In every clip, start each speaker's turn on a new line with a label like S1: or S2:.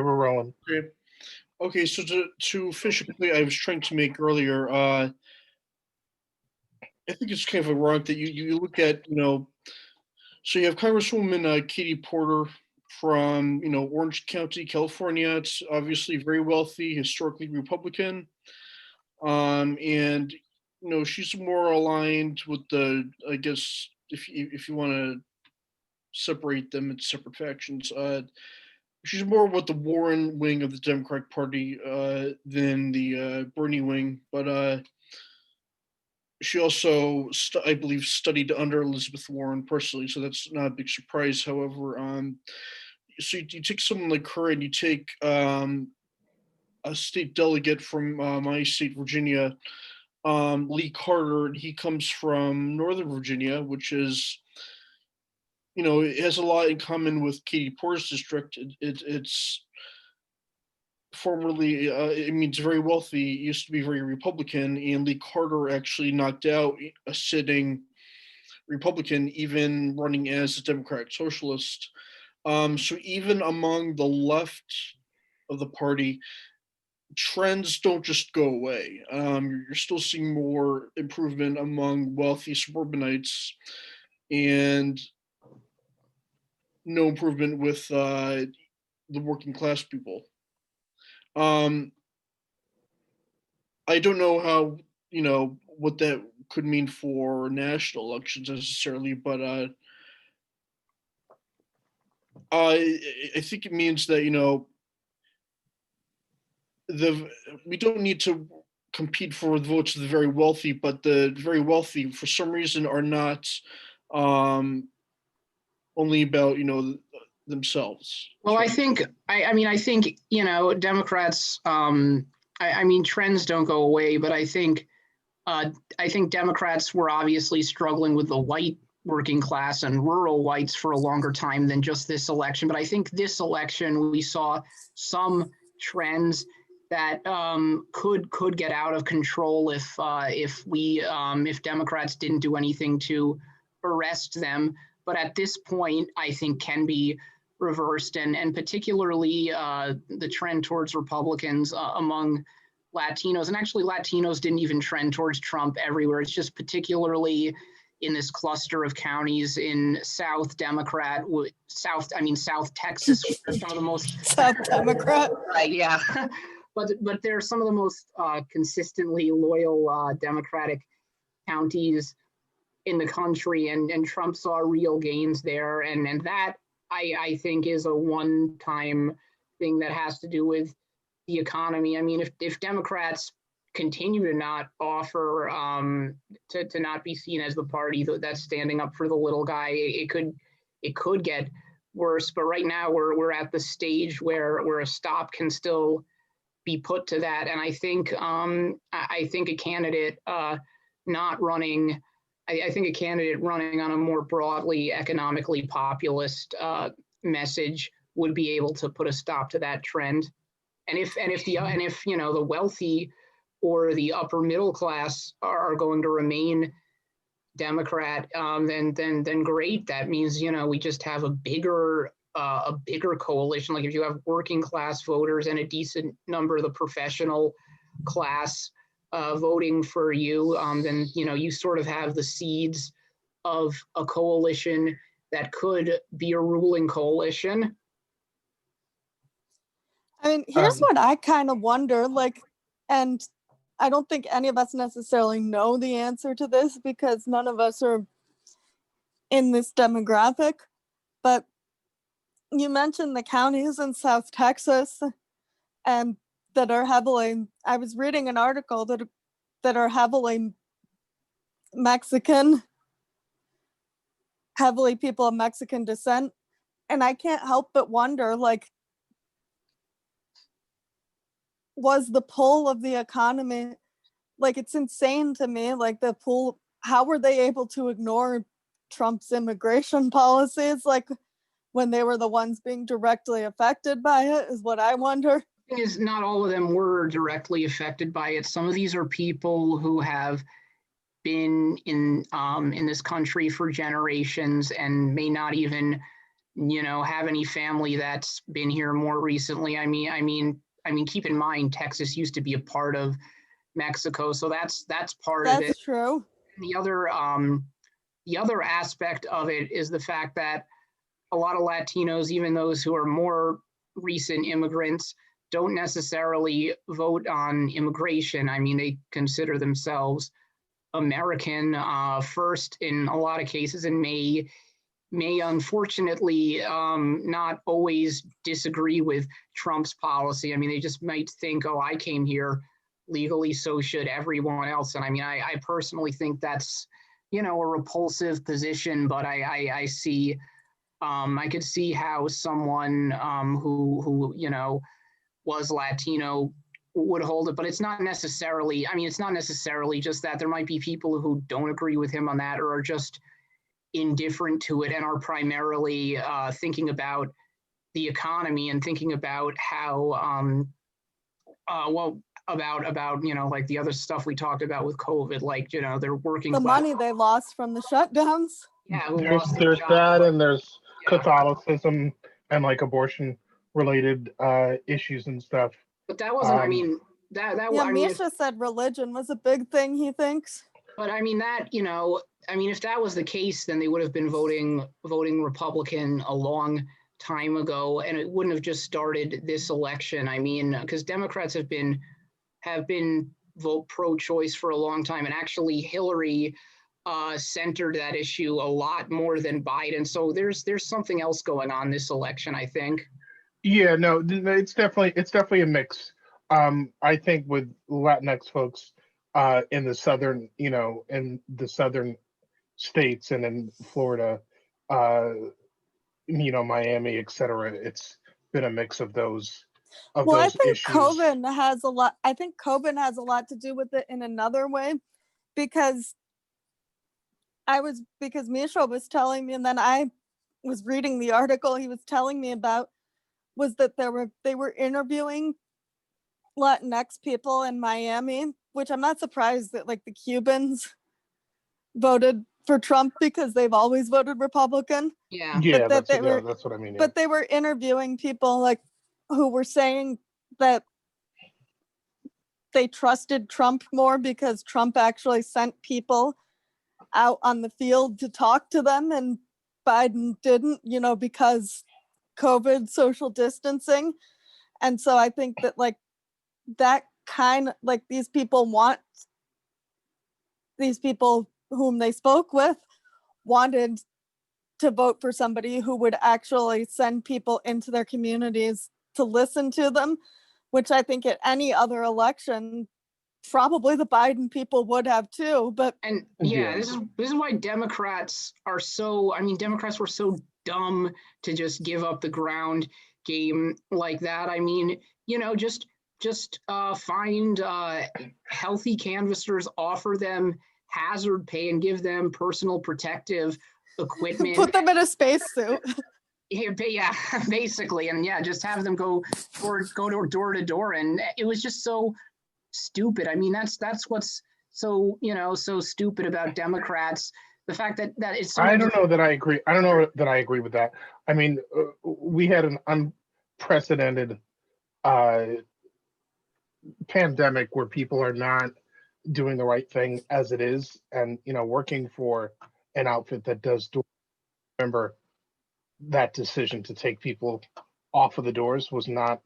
S1: we're rolling.
S2: Okay. Okay, so to finish a point I was trying to make earlier, I think it's kind of ironic that you look at, so you have Congresswoman Katie Porter from, Orange County, California. It's obviously very wealthy, historically Republican, and she's more aligned with the, I guess, if you want to separate them into separate factions. She's more with the Warren wing of the Democratic Party than the Bernie wing, but she also, I believe, studied under Elizabeth Warren personally, so that's not a big surprise. However, so you take someone like her and you take a state delegate from my state, Virginia, Lee Carter, and he comes from Northern Virginia, which is, it has a lot in common with Katie Porter's district. It's formerly, it's very wealthy, it used to be very Republican, and Lee Carter actually knocked out a sitting Republican, even running as a Democratic Socialist. So even among the left of the party, trends don't just go away. You're still seeing more improvement among wealthy suburbanites, and no improvement with the working class people. I don't know how, what that could mean for national elections necessarily, but I think it means that, we don't need to compete for the votes of the very wealthy, but the very wealthy, for some reason, are not only about, themselves.
S3: Well, I think, I think, Democrats, trends don't go away, but I think Democrats were obviously struggling with the white working class and rural whites for a longer time than just this election. But I think this election, we saw some trends that could get out of control if Democrats didn't do anything to arrest them. But at this point, I think can be reversed, and particularly the trend towards Republicans among Latinos. And actually, Latinos didn't even trend towards Trump everywhere. It's just particularly in this cluster of counties in South Texas, which are some of the most
S4: South Democrat.
S3: Right, yeah. But they're some of the most consistently loyal Democratic counties in the country, and Trump saw real gains there, and that I think is a one-time thing that has to do with the economy. I mean, if Democrats continue to not offer to not be seen as the party that's standing up for the little guy, it could get worse. But right now we're at the stage where a stop can still be put to that, and I think a candidate not running. I think a candidate running on a more broadly economically populist message would be able to put a stop to that trend. And if the wealthy or the upper middle class are going to remain Democrat, then great. That means we just have a bigger coalition. Like if you have working class voters and a decent number of the professional class voting for you, then you sort of have the seeds of a coalition that could be a ruling coalition.
S4: I mean, here's what I kind of wonder, and I don't think any of us necessarily know the answer to this because none of us are in this demographic, but you mentioned the counties in South Texas and that are heavily, I was reading an article that are heavily Mexican, heavily people of Mexican descent. And I can't help but wonder, was the pull of the economy, it's insane to me, the pull, how were they able to ignore Trump's immigration policies, when they were the ones being directly affected by it, is what I wonder.
S3: Is not all of them were directly affected by it. Some of these are people who have been in this country for generations and may not even have any family that's been here more recently. Keep in mind, Texas used to be a part of Mexico, so that's part of it.
S4: That's true.
S3: The other aspect of it is the fact that a lot of Latinos, even those who are more recent immigrants, don't necessarily vote on immigration. They consider themselves American first in a lot of cases, and may unfortunately not always disagree with Trump's policy. They just might think, oh, I came here legally, so should everyone else. And I personally think that's, a repulsive position, but I see, I could see how someone who was Latino would hold it, but it's not necessarily just that. There might be people who don't agree with him on that, or are just indifferent to it and are primarily thinking about the economy and thinking about how about like the other stuff we talked about with COVID, like they're working
S4: The
S3: class.
S4: money they lost from the shutdowns.
S3: Yeah,
S1: there's that, and there's
S3: Yeah.
S1: Catholicism and like abortion related issues and stuff.
S3: But that wasn't.
S4: Yeah, Misha said religion was a big thing, he thinks.
S3: But if that was the case, then they would have been voting Republican a long time ago, and it wouldn't have just started this election. Because Democrats have been vote pro-choice for a long time, and actually Hillary centered that issue a lot more than Biden. So there's something else going on this election, I think.
S1: Yeah, no, it's definitely a mix. I think with Latinx folks in the southern, in the southern states and in Florida, Miami, etc. It's been a mix of those. I think issues.
S4: COVID has a lot. I think COVID has a lot to do with it in another way, because Misha was telling me, and then I was reading the article he was telling me about, was that they were interviewing Latinx people in Miami, which I'm not surprised that like the Cubans voted for Trump because they've always voted Republican.
S3: Yeah.
S1: Yeah,
S4: But
S1: that's what I mean. Yeah.
S4: But they were interviewing people like who were saying that they trusted Trump more because Trump actually sent people out on the field to talk to them, and Biden didn't, because COVID, social distancing. And so I think that like that kind, like these people whom they spoke with wanted to vote for somebody who would actually send people into their communities to listen to them, which I think at any other election, probably the Biden people would have too. But
S3: this is why Democrats are so. Democrats were so dumb to just give up the ground game like that. Just find healthy canvassers, offer them hazard pay, and give them personal protective equipment.
S4: Put them in a spacesuit.
S3: Yeah, basically, and just have them go door to door, and it was just so stupid. That's what's so so stupid about Democrats. The fact that it's.
S1: I don't know that I agree. I don't know that I agree with that. We had an unprecedented pandemic where people are not doing the right thing as it is, and working for an outfit that does door. Remember, that decision to take people off of the doors was not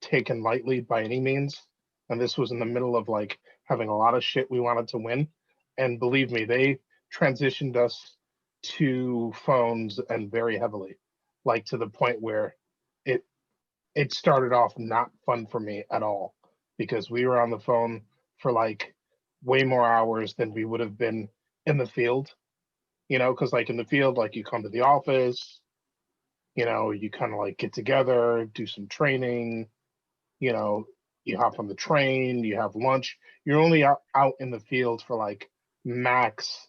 S1: taken lightly by any means, and this was in the middle of like having a lot of shit we wanted to win, and believe me, they transitioned us to phones, and very heavily, like to the point where it started off not fun for me at all, because we were on the phone for like way more hours than we would have been in the field, because like in the field, like you come to the office, you kind of like get together, do some training, you hop on the train, you have lunch. You're only out in the field for like max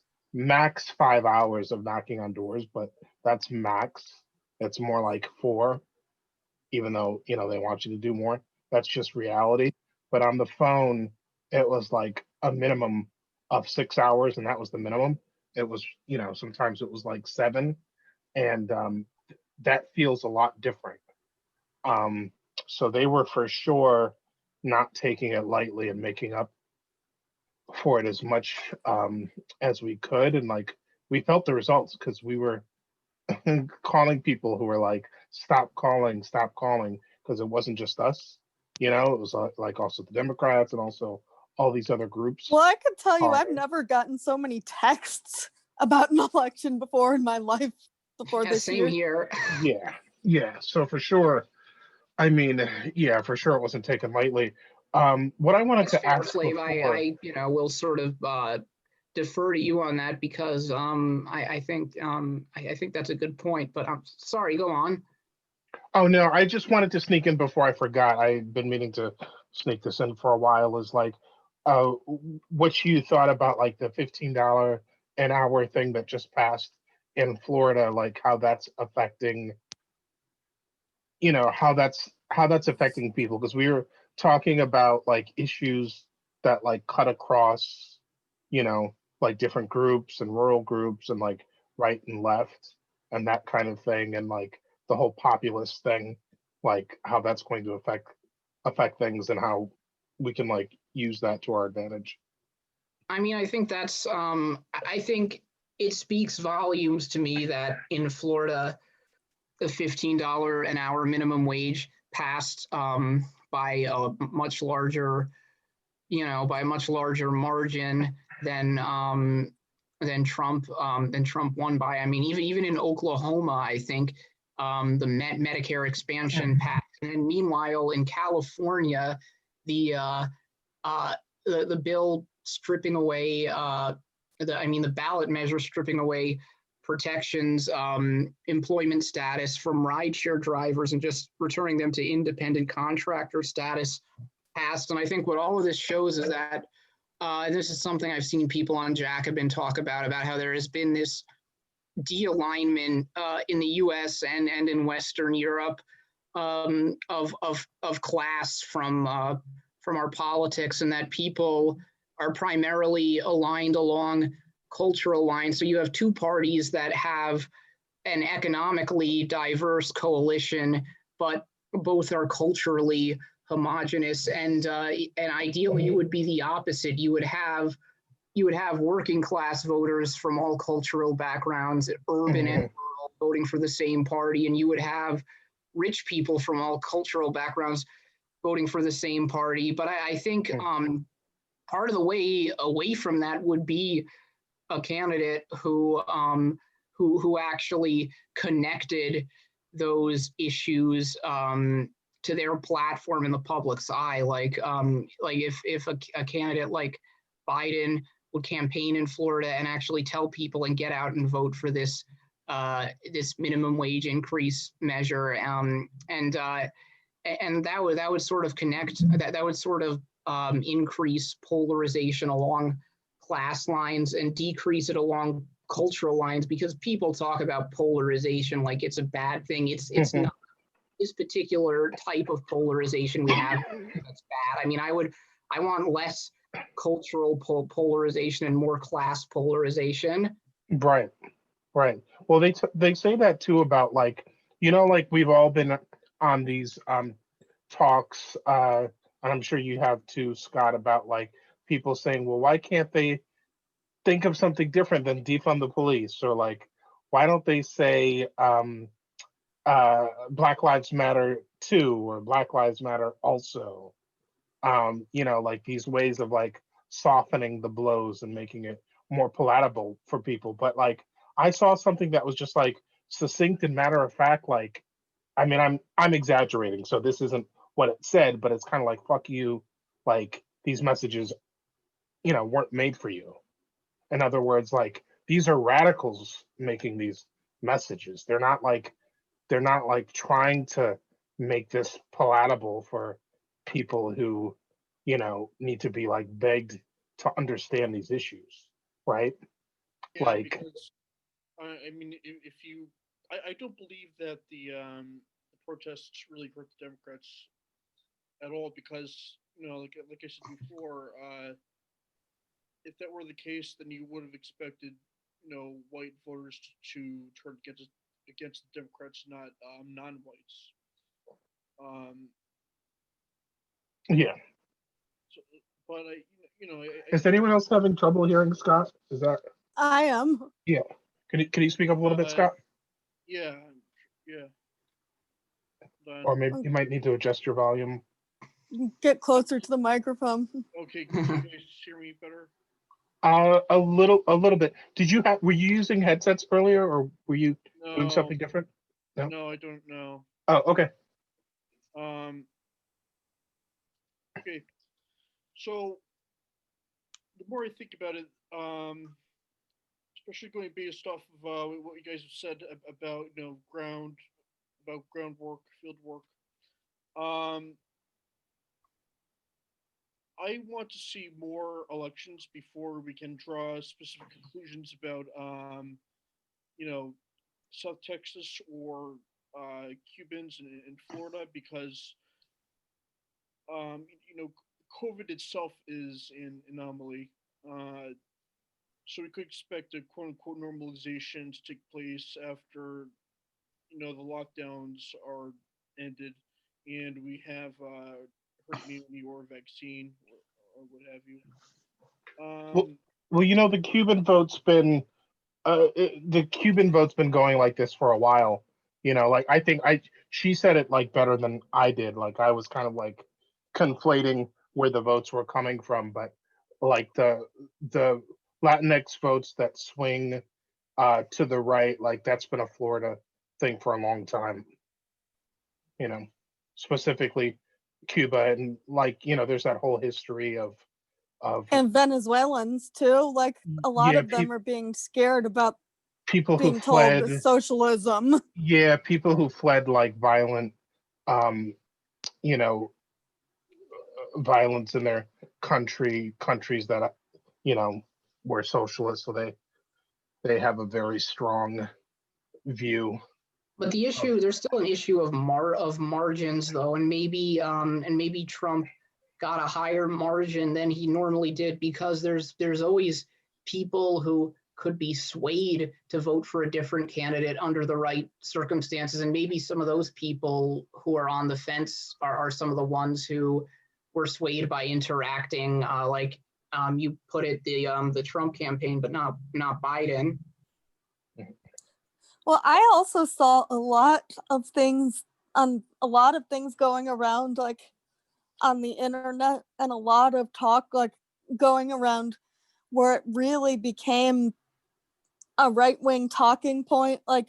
S1: 5 hours of knocking on doors, but that's max. It's more like 4, even though they want you to do more. That's just reality. But on the phone, it was like a minimum of 6 hours, and that was the minimum. It was, sometimes it was like 7, and that feels a lot different. So they were for sure not taking it lightly and making up for it as much as we could. And like we felt the results because we were calling people who were like, stop calling, because it wasn't just us. You know, it was like also the Democrats and also all these other groups.
S4: Well, I can tell you, I've
S1: calling.
S4: never gotten so many texts about an election before in my life before
S3: Yeah,
S4: this
S3: same
S4: year.
S3: here.
S1: Yeah. So for sure, I mean, yeah, for sure it wasn't taken lightly. What I wanted
S3: That's
S1: to
S3: fair,
S1: ask
S3: Flav.
S1: before,
S3: I will sort of defer to you on that because I think I think that's a good point. But I'm sorry. Go on.
S1: oh no, I just wanted to sneak in before I forgot. I've been meaning to sneak this in for a while. Is like, uh, what you thought about like the $15 an hour thing that just passed in Florida, like how that's affecting, how that's affecting people, because we were talking about like issues that like cut across, like different groups and rural groups and like right and left and that kind of thing, and like the whole populist thing, like how that's going to affect things and how we can like use that to our advantage.
S3: I mean, I think that's I think it speaks volumes to me that in Florida, the $15 an hour minimum wage passed by a much larger, by a much larger margin than Trump won by. I mean, even in Oklahoma, I think the Medicare expansion passed. And meanwhile, in California, the the bill stripping away the ballot measure stripping away protections, employment status from rideshare drivers and just returning them to independent contractor status passed. And I think what all of this shows is that this is something I've seen people on Jacobin talk about how there has been this de-alignment in the U.S. and in Western Europe of class from our politics, and that people are primarily aligned along cultural lines. So you have two parties that have an economically diverse coalition, but both are culturally homogenous. And ideally, it would be the opposite. You would have working class voters from all cultural backgrounds, urban and rural, voting for the same party, and you would have rich people from all cultural backgrounds voting for the same party. But I think part of the way away from that would be a candidate who actually connected those issues to their platform in the public's eye. Like if a candidate like Biden would campaign in Florida and actually tell people and get out and vote for this minimum wage increase measure, and that would sort of connect, that would sort of increase polarization along class lines and decrease it along cultural lines, because people talk about polarization like it's a bad thing. It's not. This particular type of polarization we have that's bad. I mean, I want less cultural polarization and more class polarization.
S1: Right. Right. Well, they say that too about like, like we've all been on these talks, and I'm sure you have too, Scott, about like people saying, well, why can't they think of something different than defund the police, or like why don't they say Black Lives Matter too, or Black Lives Matter also? Like these ways of like softening the blows and making it more palatable for people. But like I saw something that was just like succinct and matter of fact. Like, I mean, I'm exaggerating, so this isn't what it said, but it's kind of like fuck you. Like these messages, weren't made for you. In other words, like these are radicals making these messages. They're not like trying to make this palatable for people who, need to be like begged to understand these issues, right?
S2: Yeah,
S1: Like,
S2: because I mean, if you, I don't believe that the protests really hurt the Democrats at all, because like I said before, if that were the case, then you would have expected white voters to turn against against the Democrats, not non-whites.
S1: Yeah.
S2: So, but
S1: Is anyone else having trouble hearing Scott? Is that
S4: I am.
S1: yeah? Can you speak up a little bit, Scott?
S2: yeah, yeah. Done.
S1: Or maybe you might need to adjust your volume.
S4: Get closer to the microphone.
S2: Okay, can you guys hear me better?
S1: A little bit. Were you using headsets earlier, or were you doing
S2: No,
S1: something different? No.
S2: no, I don't know.
S1: Oh, okay.
S2: Okay. So the more I think about it, especially going based off of what you guys have said about groundwork, field work. I want to see more elections before we can draw specific conclusions about South Texas or Cubans in Florida, because COVID itself is an anomaly. So we could expect a quote unquote normalization to take place after the lockdowns are ended and we have herd immunity or vaccine or what have you.
S1: Well, the Cuban vote's been going like this for a while. Like I think she said it like better than I did. Like I was kind of like conflating where the votes were coming from, but like the Latinx votes that swing to the right, like that's been a Florida thing for a long time. Specifically Cuba, and like there's that whole history of
S4: And Venezuelans too. Like a lot
S1: yeah,
S4: of them are being scared about
S1: people who
S4: being told the
S1: fled.
S4: socialism.
S1: Yeah, people who fled like violent, um, you know, violence in their countries that were socialist, so they have a very strong view.
S3: But the issue, there's still an issue of margins though, and maybe Trump got a higher margin than he normally did because there's always people who could be swayed to vote for a different candidate under the right circumstances, and maybe some of those people who are on the fence are some of the ones who were swayed by interacting, like you put it, the Trump campaign, but not Biden.
S4: Well, I also saw a lot of things going around like on the internet, and a lot of talk like going around where it really became a right-wing talking point, like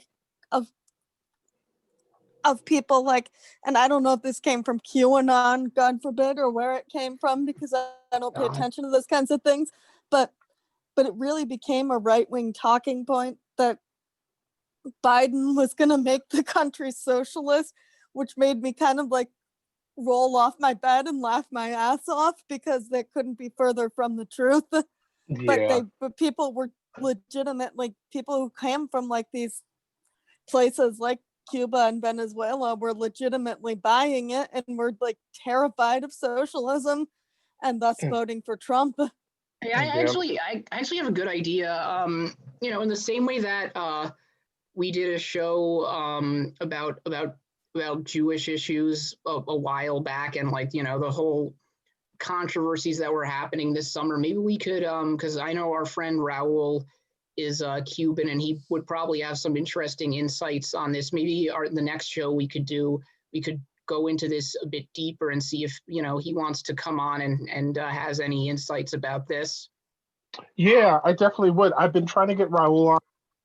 S4: of people like, and I don't know if this came from QAnon, God forbid, or where it came from because I don't pay attention to those kinds of things, but it really became a right-wing talking point that Biden was going to make the country socialist, which made me kind of like roll off my bed and laugh my ass off because that couldn't be further from the truth.
S1: Yeah.
S4: But people were legitimate, like people who came from like these places like Cuba and Venezuela were legitimately buying it and were like terrified of socialism and thus voting for Trump.
S3: Hey, I actually have a good idea. In the same way that we did a show about Jewish issues a while back, and like the whole controversies that were happening this summer. Maybe we could, because I know our friend Raul is Cuban, and he would probably have some interesting insights on this. Maybe the next show we could go into this a bit deeper and see if he wants to come on and has any insights about this.
S1: Yeah, I definitely would. I've been trying to get Raul on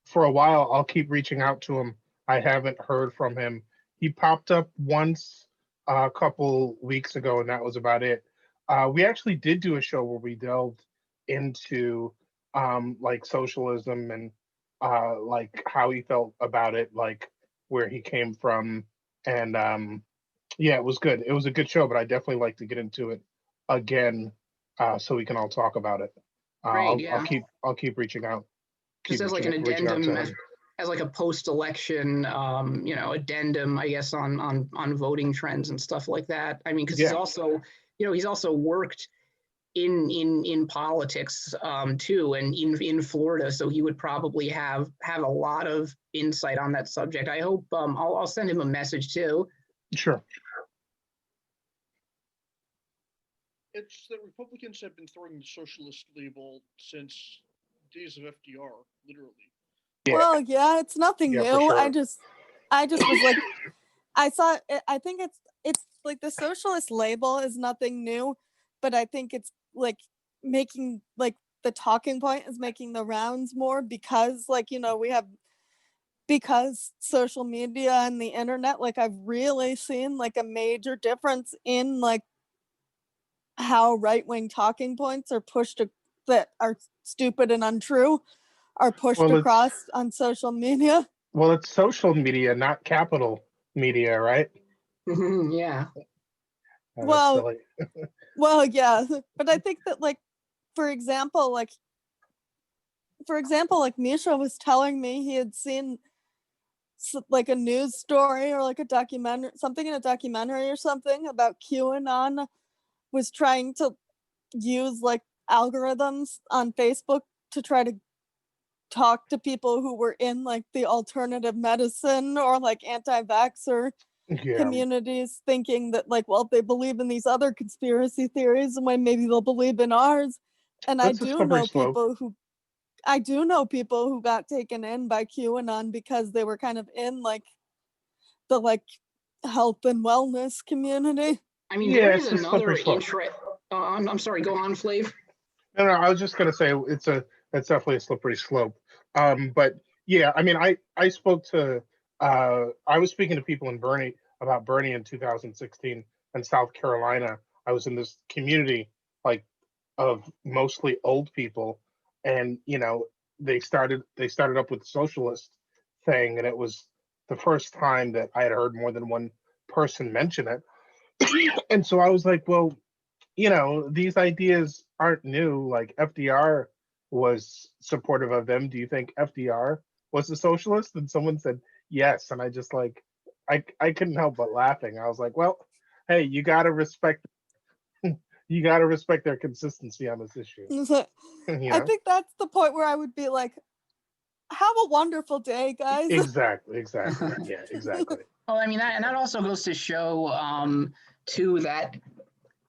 S1: for a while. I'll keep reaching out to him. I haven't heard from him. He popped up once a couple weeks ago, and that was about it. We actually did do a show where we delved into like socialism and like how he felt about it, like where he came from, and yeah, it was good. It was a good show, but I definitely like to get into it again so we can all talk about it.
S3: Great, yeah.
S1: I'll keep reaching out.
S3: Just as like an addendum, as like a post-election, addendum, I guess, on voting trends and stuff like that. I mean, because he's also worked in politics too, and in Florida, so he would probably have a lot of insight on that subject. I hope I'll send him a message too.
S1: Sure.
S2: It's that Republicans have been throwing the socialist label since days of FDR, literally.
S1: Yeah.
S4: Well, yeah, it's nothing
S1: Yeah, for
S4: new.
S1: sure.
S4: I just was like, I saw it, I think it's like the socialist label is nothing new, but I think it's like making like the talking point is making the rounds more because like, you know, because social media and the internet, like I've really seen like a major difference in like how right-wing talking points are pushed that are stupid and untrue are pushed
S1: Well,
S4: across on social media.
S1: Well, it's social media, not capital media, right?
S3: Yeah.
S1: Oh, that's
S4: Well,
S1: silly.
S4: well, yeah, but I think that like, for example, like Misha was telling me he had seen like a news story or like a documentary, something in a documentary or something about QAnon was trying to use like algorithms on Facebook to try to talk to people who were in like the alternative medicine or like anti-vaxxer
S1: Yeah.
S4: communities, thinking that like, well, they believe in these other conspiracy theories and when maybe they'll believe in ours. And
S1: That's a slippery slope.
S4: I do know people who got taken in by QAnon because they were kind of in like the like health and wellness community.
S3: I mean,
S1: Yeah,
S3: there
S1: it's
S3: is
S1: a slippery
S3: another
S1: slope.
S3: interest. I'm sorry. Go on, Flav.
S1: No, I was just gonna say it's definitely a slippery slope. But yeah, I mean, I spoke to I was speaking to people in Bernie in 2016 in South Carolina. I was in this community like of mostly old people, and you know they started up with the socialist thing, and it was the first time that I had heard more than one person mention it. And so I was like, well, you know, these ideas aren't new. Like FDR was supportive of them. Do you think FDR was a socialist? And someone said yes. And I just like, I couldn't help but laughing. I was like, well, hey, you gotta respect their consistency on this issue.
S4: So,
S1: You
S4: I
S1: know?
S4: think that's the point where I would be like, have a wonderful day, guys.
S1: Exactly. Yeah, exactly.
S3: Well, I mean, that also goes to show too that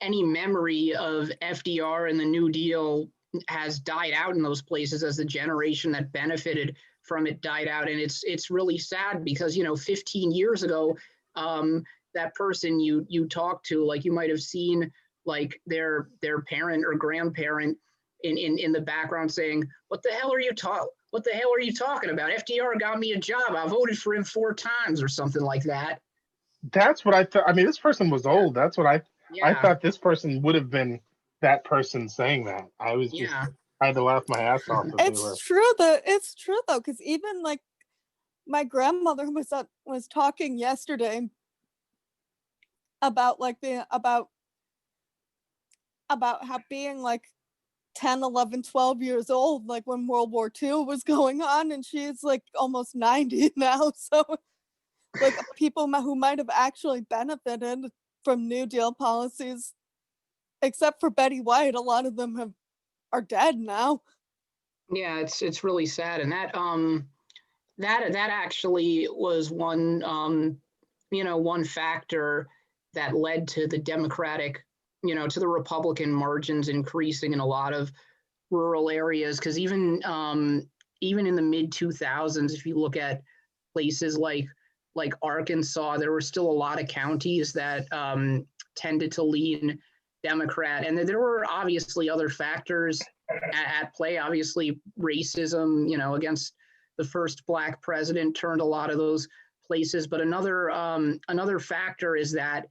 S3: any memory of FDR and the New Deal has died out in those places as the generation that benefited from it died out. And it's really sad because, you know, 15 years ago, that person you talked to, like you might have seen like their parent or grandparent in the background saying, what the hell are you talking about? FDR got me a job. I voted for him 4 times or something like that.
S1: That's what I thought. I mean, this person was old. That's what I
S3: Yeah.
S1: thought this person would have been that person saying that. I was just
S3: Yeah.
S1: I had to laugh my ass off that they were.
S4: It's true though, because even like my grandmother was talking yesterday about like about how being like 10, 11, 12 years old, like when World War II was going on, and she's like almost 90 now. So like people who might have actually benefited from New Deal policies, except for Betty White, a lot of them are dead now.
S3: Yeah, it's really sad. And that actually was one one factor that led to the Democratic, to the Republican margins increasing in a lot of rural areas. Because even in the mid 2000s, if you look at places like Arkansas, there were still a lot of counties that tended to lean Democrat, and there were obviously other factors at play. Obviously, racism, against the first Black president turned a lot of those places. But another factor is that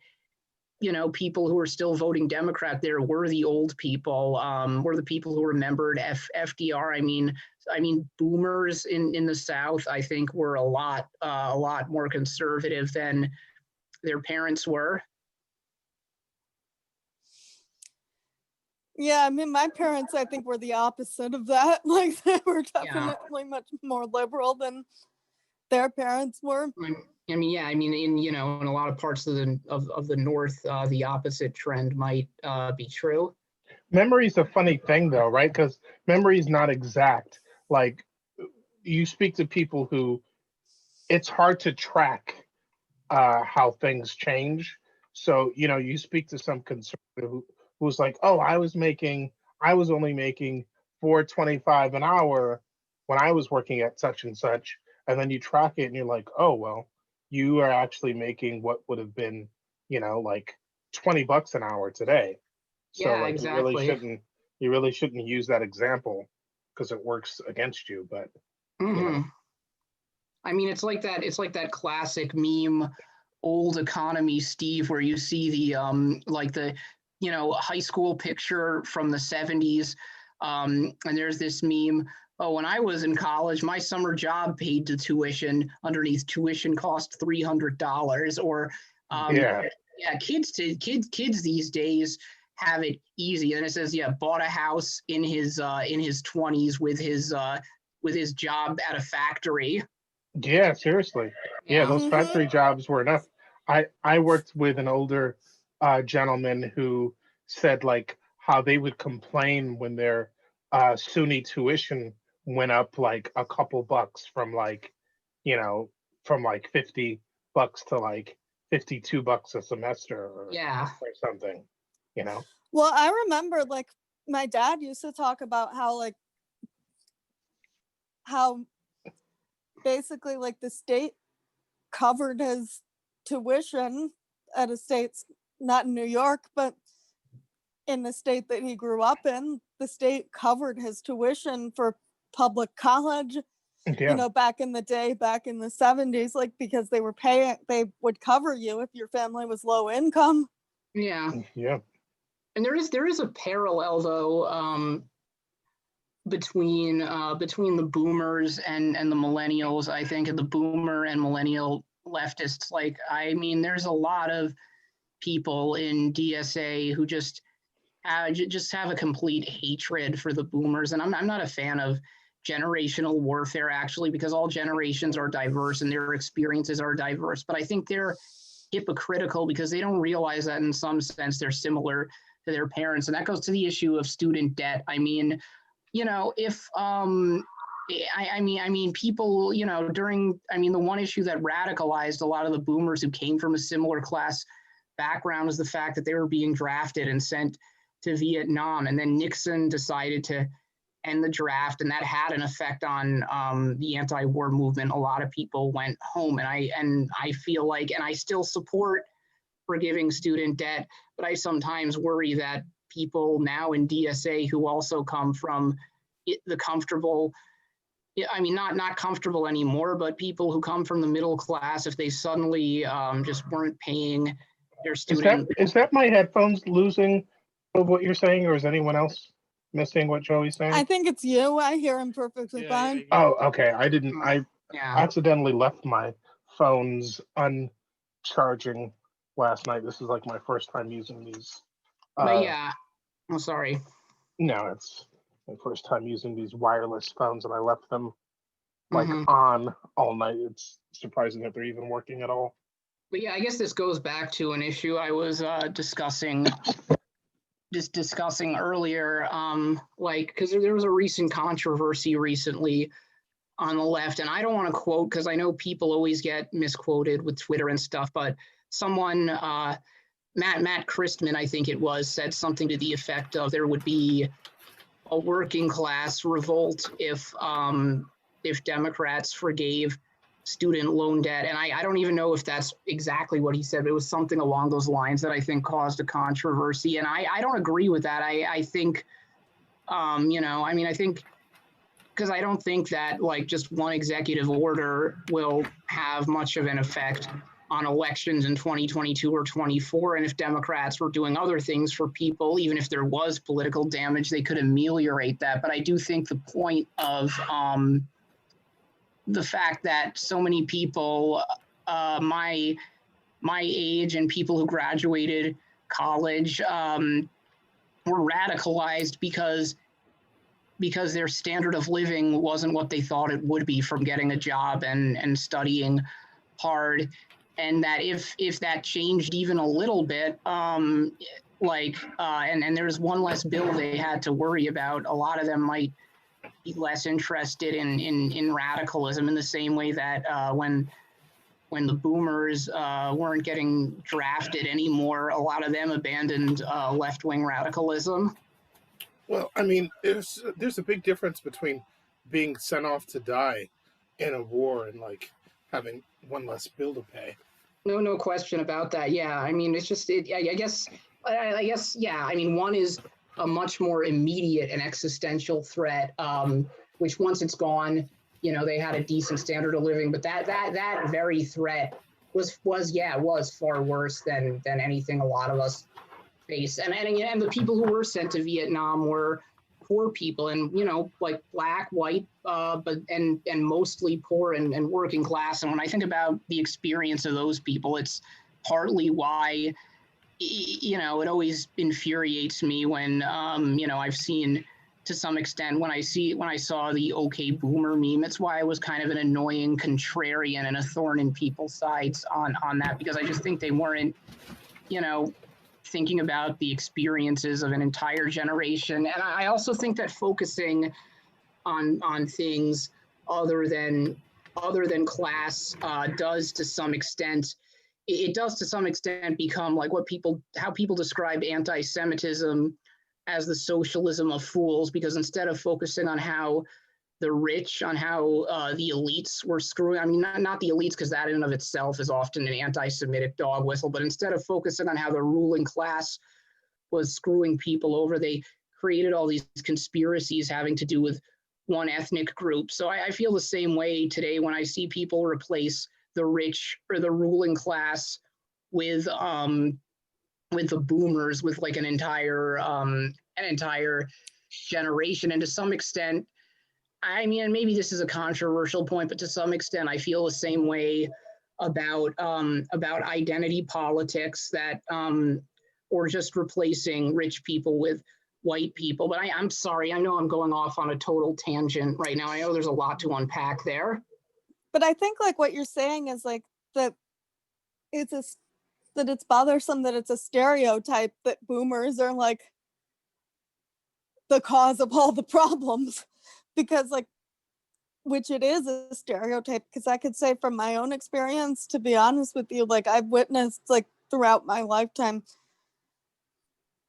S3: people who are still voting Democrat there were the old people, were the people who remembered FDR. I mean, boomers in the South, I think, were a lot more conservative than their parents were.
S4: Yeah, I mean, my parents, I think, were the opposite of that. Like, they were definitely much more liberal than their parents were.
S3: I mean, in a lot of parts of the North, the opposite trend might be true.
S1: Memory's a funny thing though, right? Because memory's not exact. Like you speak to people who it's hard to track how things change. So, you speak to some conservative who's like, oh, I was only making 4.25 an hour when I was working at such and such. And then you track it and you're like, oh, well, you are actually making what would have been, like $20 an hour today. So
S3: Yeah,
S1: like
S3: exactly.
S1: you really shouldn't use that example because it works against you. But
S3: Hmm. I mean, it's like that classic meme, old economy, Steve, where you see the like the high school picture from the 70s. And there's this meme. Oh, when I was in college, my summer job paid the tuition. Underneath tuition cost $300. Or
S1: yeah,
S3: yeah, kids these days have it easy. And it says, yeah, bought a house in his 20s with his job at a factory.
S1: yeah, seriously. Yeah,
S3: Yeah.
S1: those factory jobs were enough. I worked with an older gentleman who said like how they would complain when their SUNY tuition went up like a couple bucks from like, you know, from like $50 to like $52 a semester
S3: Yeah.
S1: or something, you know.
S4: Well, I remember like my dad used to talk about how basically like the state covered his tuition at a state's not in New York, but in the state that he grew up in, the state covered his tuition for public college,
S1: Yeah,
S4: back in the day, back in the 70s, like because they would cover you if your family was low income.
S3: Yeah.
S1: yeah.
S3: And there is a parallel though between the boomers and the millennials, I think, and the boomer and millennial leftists. Like, I mean, there's a lot of people in DSA who just have a complete hatred for the boomers, and I'm not a fan of generational warfare actually, because all generations are diverse and their experiences are diverse. But I think they're hypocritical because they don't realize that in some sense they're similar to their parents, and that goes to the issue of student debt. I mean, if I mean, people, the one issue that radicalized a lot of the boomers who came from a similar class background was the fact that they were being drafted and sent to Vietnam. And then Nixon decided to end the draft, and that had an effect on the anti-war movement. A lot of people went home, and I feel like, and I still support forgiving student debt, but I sometimes worry that people now in DSA who also come from the comfortable, I mean, not comfortable anymore, but people who come from the middle class, if they suddenly just weren't paying their student.
S1: Is that my headphones losing of what you're saying, or is anyone else missing what Joey's saying?
S4: I think it's you. I hear him perfectly fine.
S1: Oh, okay. I
S3: Yeah.
S1: accidentally left my phones uncharging last night. This is like my first time using these.
S3: But yeah, I'm sorry.
S1: No, it's my first time using these wireless phones, and I left them like
S3: Mhm.
S1: on all night. It's surprising that they're even working at all.
S3: But yeah, I guess this goes back to an issue I was discussing earlier, like, because there was a recent controversy recently on the left, and I don't want to quote because I know people always get misquoted with Twitter and stuff, but someone, Matt Christman, I think it was, said something to the effect of there would be a working class revolt if Democrats forgave student loan debt. And I don't even know if that's exactly what he said, but it was something along those lines that I think caused a controversy. And I don't agree with that. I think, I think, because I don't think that like just one executive order will have much of an effect on elections in 2022 or 24. And if Democrats were doing other things for people, even if there was political damage, they could ameliorate that. But I do think the point of the fact that so many people my age and people who graduated college were radicalized because their standard of living wasn't what they thought it would be from getting a job and studying hard. And that if that changed even a little bit, and there's one less bill they had to worry about. A lot of them might be less interested in radicalism in the same way that when the boomers weren't getting drafted anymore, a lot of them abandoned left-wing radicalism.
S5: Well, I mean, there's a big difference between being sent off to die in a war and like having one less bill to pay.
S3: No question about that. Yeah, I mean, it's just, I guess, yeah. I mean, one is a much more immediate and existential threat, which once it's gone, you know, they had a decent standard of living. But that very threat was far worse than anything a lot of us face. And the people who were sent to Vietnam were poor people, and you know, like black, white, but mostly poor and working class. And when I think about the experience of those people, it's partly why, you know, it always infuriates me when you know, I've seen to some extent when I saw the OK Boomer meme. It's why I was kind of an annoying contrarian and a thorn in people's sides on that, because I just think they weren't, you know, thinking about the experiences of an entire generation. And I also think that focusing on things other than class does to some extent become like how people describe anti-Semitism as the socialism of fools, because instead of focusing on how the rich, on how the elites were screwing, I mean, not the elites, because that in and of itself is often an anti-Semitic dog whistle, but instead of focusing on how the ruling class was screwing people over, they created all these conspiracies having to do with one ethnic group. So I feel the same way today when I see people replace the rich or the ruling class with the boomers, with like an entire generation. And to some extent, I mean, and maybe this is a controversial point, but to some extent, I feel the same way about identity politics, that or just replacing rich people with white people. But I'm sorry, I know I'm going off on a total tangent right now. I know there's a lot to unpack there.
S4: But I think like what you're saying is like that it's bothersome that it's a stereotype that boomers are like the cause of all the problems. Because like, which it is a stereotype, because I could say from my own experience, to be honest with you, like I've witnessed like throughout my lifetime,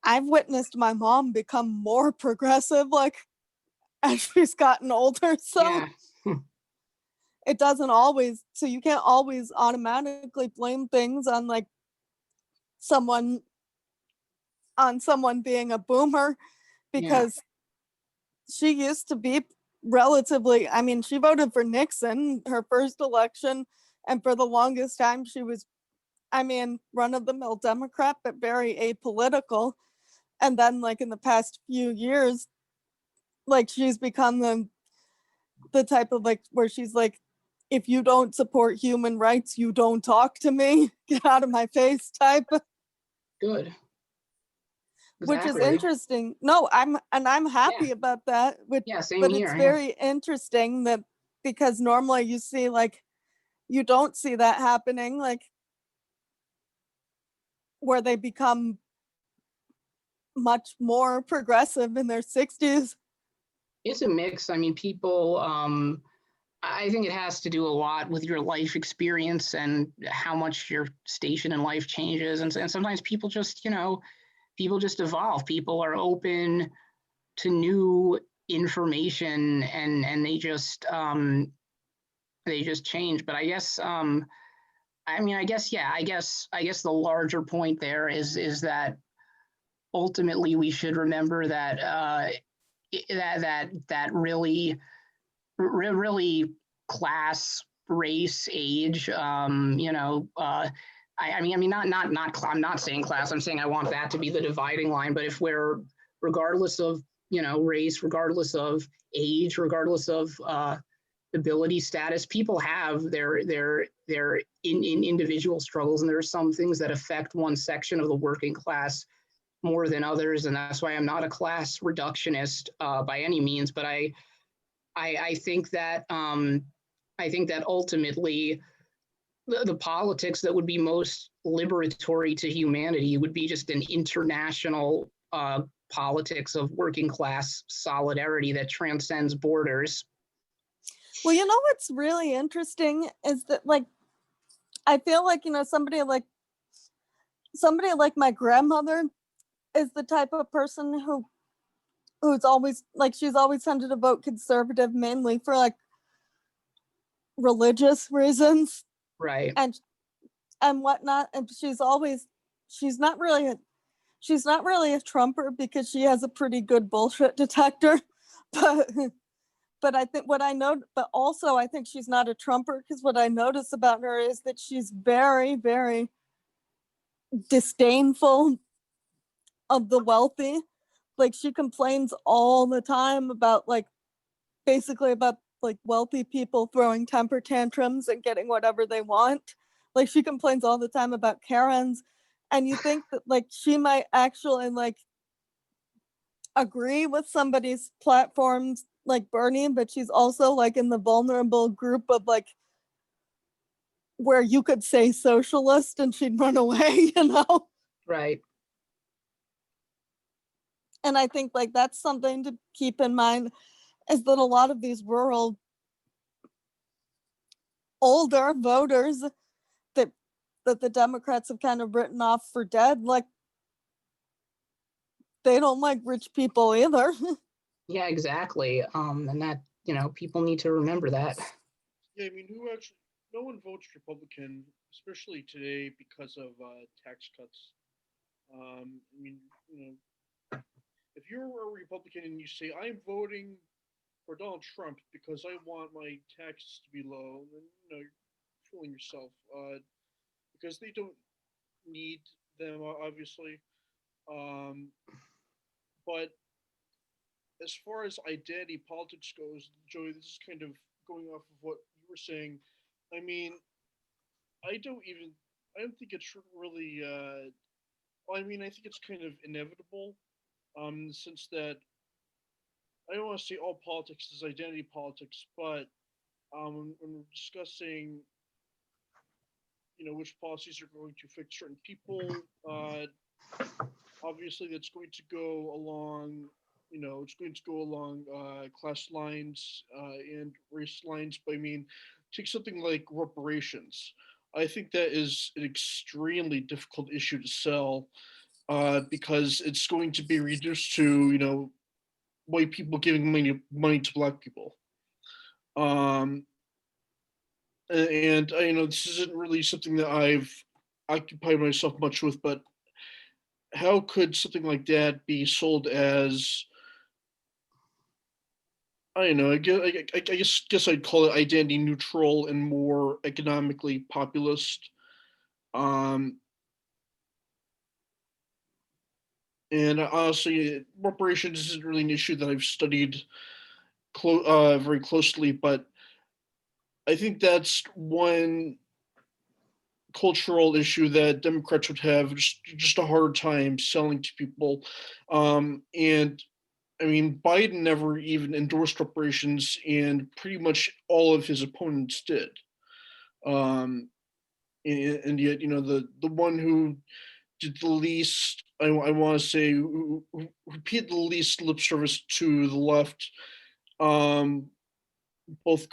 S4: I've witnessed my mom become more progressive like as she's gotten older. So
S3: Yeah.
S4: it doesn't always, so you can't always automatically blame things on like someone being a boomer, because she used to be relatively, I mean, she voted for Nixon her first election, and for the longest time she was, I mean, run-of-the-mill Democrat, but very apolitical. And then like in the past few years, like she's become the type of like where she's like, if you don't support human rights, you don't talk to me, get out of my face type.
S3: Good.
S4: Which is
S3: Exactly.
S4: interesting. No, I'm happy about that.
S3: Same
S4: but
S3: here.
S4: It's very interesting that, because normally you see like, you don't see that happening, like where they become much more progressive in their 60s.
S3: It's a mix. I mean, people, I think it has to do a lot with your life experience and how much your station in life changes. And sometimes people just, you know, people just evolve. People are open to new information, and they just change. But I guess, I guess the larger point there is that ultimately we should remember that that really class, race, age, you know, I mean, not. I'm not saying class. I'm saying I want that to be the dividing line. But if we're, regardless of, you know, race, regardless of age, regardless of ability status, people have their individual struggles, and there are some things that affect one section of the working class more than others, and that's why I'm not a class reductionist by any means. But I think that ultimately the politics that would be most liberatory to humanity would be just an international politics of working class solidarity that transcends borders.
S4: Well, you know what's really interesting is that, like, I feel like, somebody like my grandmother is the type of person who's always, like, she's always tended to vote conservative mainly for, like, religious reasons
S3: Right.
S4: and whatnot. And she's not really a Trumper because she has a pretty good bullshit detector. But I think but also I think she's not a Trumper because what I notice about her is that she's very, very disdainful of the wealthy. Like, she complains all the time about, like, basically about, like, wealthy people throwing temper tantrums and getting whatever they want. Like, she complains all the time about Karens. And you think that, like, she might actually, like, agree with somebody's platforms like Bernie, but she's also, like, in the vulnerable group of, like, where you could say socialist and she'd run away,
S3: Right.
S4: And I think, like, that's something to keep in mind, is that a lot of these rural older voters that the Democrats have kind of written off for dead, like, they don't like rich people either.
S3: Yeah, exactly. And that, people need to remember that.
S2: Yeah, I mean, no one votes Republican, especially today, because of tax cuts. I mean, if you're a Republican and you say, I'm voting for Donald Trump because I want my taxes to be low, then, you're fooling yourself. Because they don't need them, obviously. But as far as identity politics goes, Joey, this is kind of going off of what you were saying. I mean, I don't think it's really. I think it's kind of inevitable, in the sense that I don't want to say all politics is identity politics, but when we're discussing, which policies are going to affect certain people, obviously that's going to go along. It's going to go along class lines and race lines. But I mean, take something like reparations. I think that is an extremely difficult issue to sell because it's going to be reduced to white people giving money to black people. And this isn't really something that I've occupied myself much with, but how could something like that be sold as, I don't know, I guess I'd call it identity neutral and more economically populist. And honestly, reparations isn't really an issue that I've studied very closely, but I think that's one cultural issue that Democrats would have just a hard time selling to people. And I mean, Biden never even endorsed reparations, and pretty much all of his opponents did. And yet, the one who did the least, I want to say, who paid the least lip service to the left, both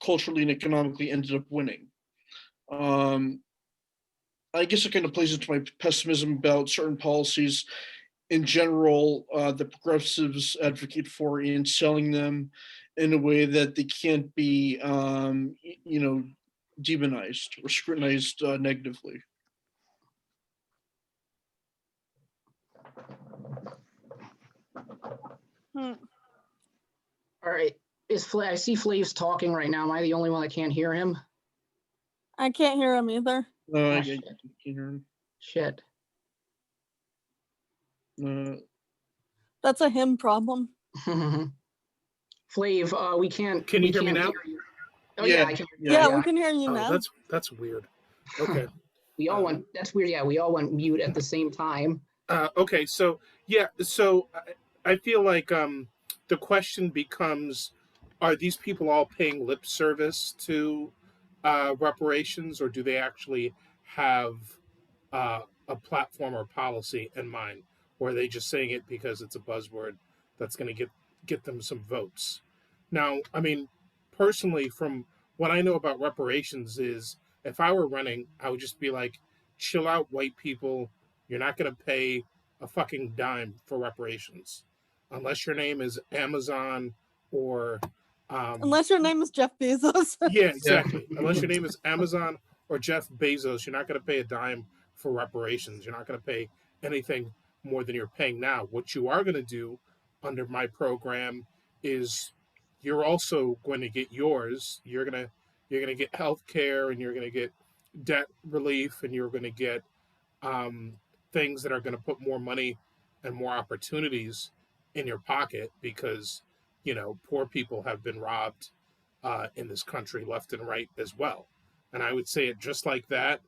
S2: culturally and economically, ended up winning. I guess it kind of plays into my pessimism about certain policies in general the progressives advocate for, in selling them in a way that they can't be, demonized or scrutinized negatively.
S3: All right. I see Flav's talking right now. Am I the only one that can't hear him?
S4: I can't hear him either.
S2: I
S3: shit.
S2: can't hear him.
S3: Shit.
S4: That's a him problem.
S3: Flav, we can't.
S5: Can you
S3: we
S5: hear me
S3: can't
S5: now?
S3: hear you. Oh yeah, I can.
S4: Yeah, we can hear you
S5: Oh,
S4: now.
S5: that's weird. Okay.
S3: We all went. That's weird. Yeah, we all went mute at the same time.
S5: Okay. So yeah. So I feel like the question becomes: are these people all paying lip service to reparations, or do they actually have a platform or policy in mind, or are they just saying it because it's a buzzword that's going to get them some votes? Now, I mean, personally, from what I know about reparations, is if I were running, I would just be like, chill out, white people. You're not going to pay a fucking dime for reparations unless your name is Amazon or
S4: Unless your name is Jeff Bezos.
S5: yeah,
S1: Yeah.
S5: exactly. Unless your name is Amazon or Jeff Bezos, you're not going to pay a dime for reparations. You're not going to pay anything more than you're paying now. What you are going to do under my program is you're also going to get yours. You're going to get health care, and you're going to get debt relief, and you're going to get um, things that are going to put more money and more opportunities in your pocket, because poor people have been robbed in this country left and right as well. And I would say it just like that,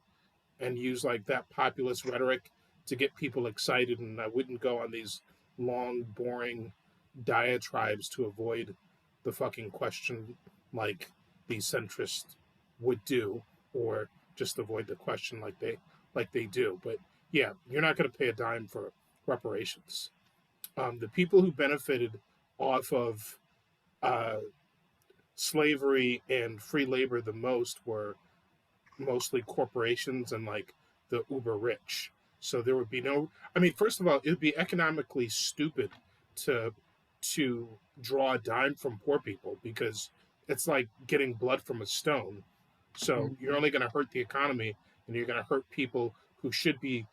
S5: and use like that populist rhetoric to get people excited. And I wouldn't go on these long, boring diatribes to avoid the fucking question like these centrists would do, or just avoid the question like they do. But yeah, you're not going to pay a dime for reparations. The people who benefited off of uh, slavery and free labor the most were mostly corporations and like the uber rich. So there would be no. I mean, first of all, it would be economically stupid to draw a dime from poor people, because it's like getting blood from a stone. So you're only going to hurt the economy, and you're going to hurt people who should be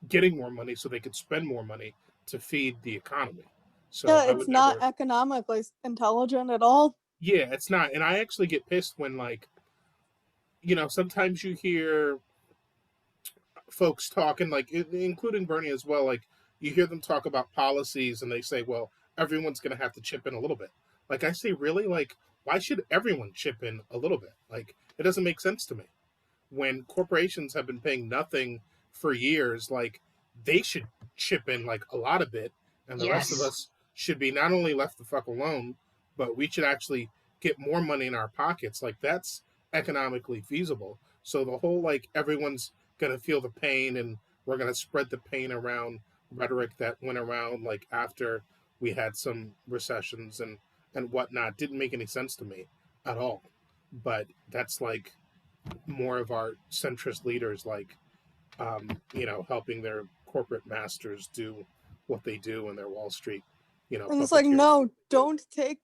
S5: getting more money so they could spend more money to feed the economy. So
S4: Yeah,
S5: I
S4: it's
S5: would
S4: not
S5: never.
S4: economically intelligent at all.
S5: Yeah, it's not. And I actually get pissed when, like, sometimes you hear folks talking, like, including Bernie as well, like, you hear them talk about policies and they say, well, everyone's going to have to chip in a little bit. Like, I say, really? Like, why should everyone chip in a little bit? Like, it doesn't make sense to me. When corporations have been paying nothing for years, like, they should chip in like a lot of it, and the rest of
S3: Yes.
S5: us should be not only left the fuck alone, but we should actually get more money in our pockets. Like, that's economically feasible. So the whole like everyone's gonna feel the pain and we're gonna spread the pain around rhetoric that went around like after we had some recessions and whatnot didn't make any sense to me at all. But that's like more of our centrist leaders, like helping their corporate masters do what they do in their Wall Street,
S4: And it's like,
S5: puppeteering.
S4: no, don't take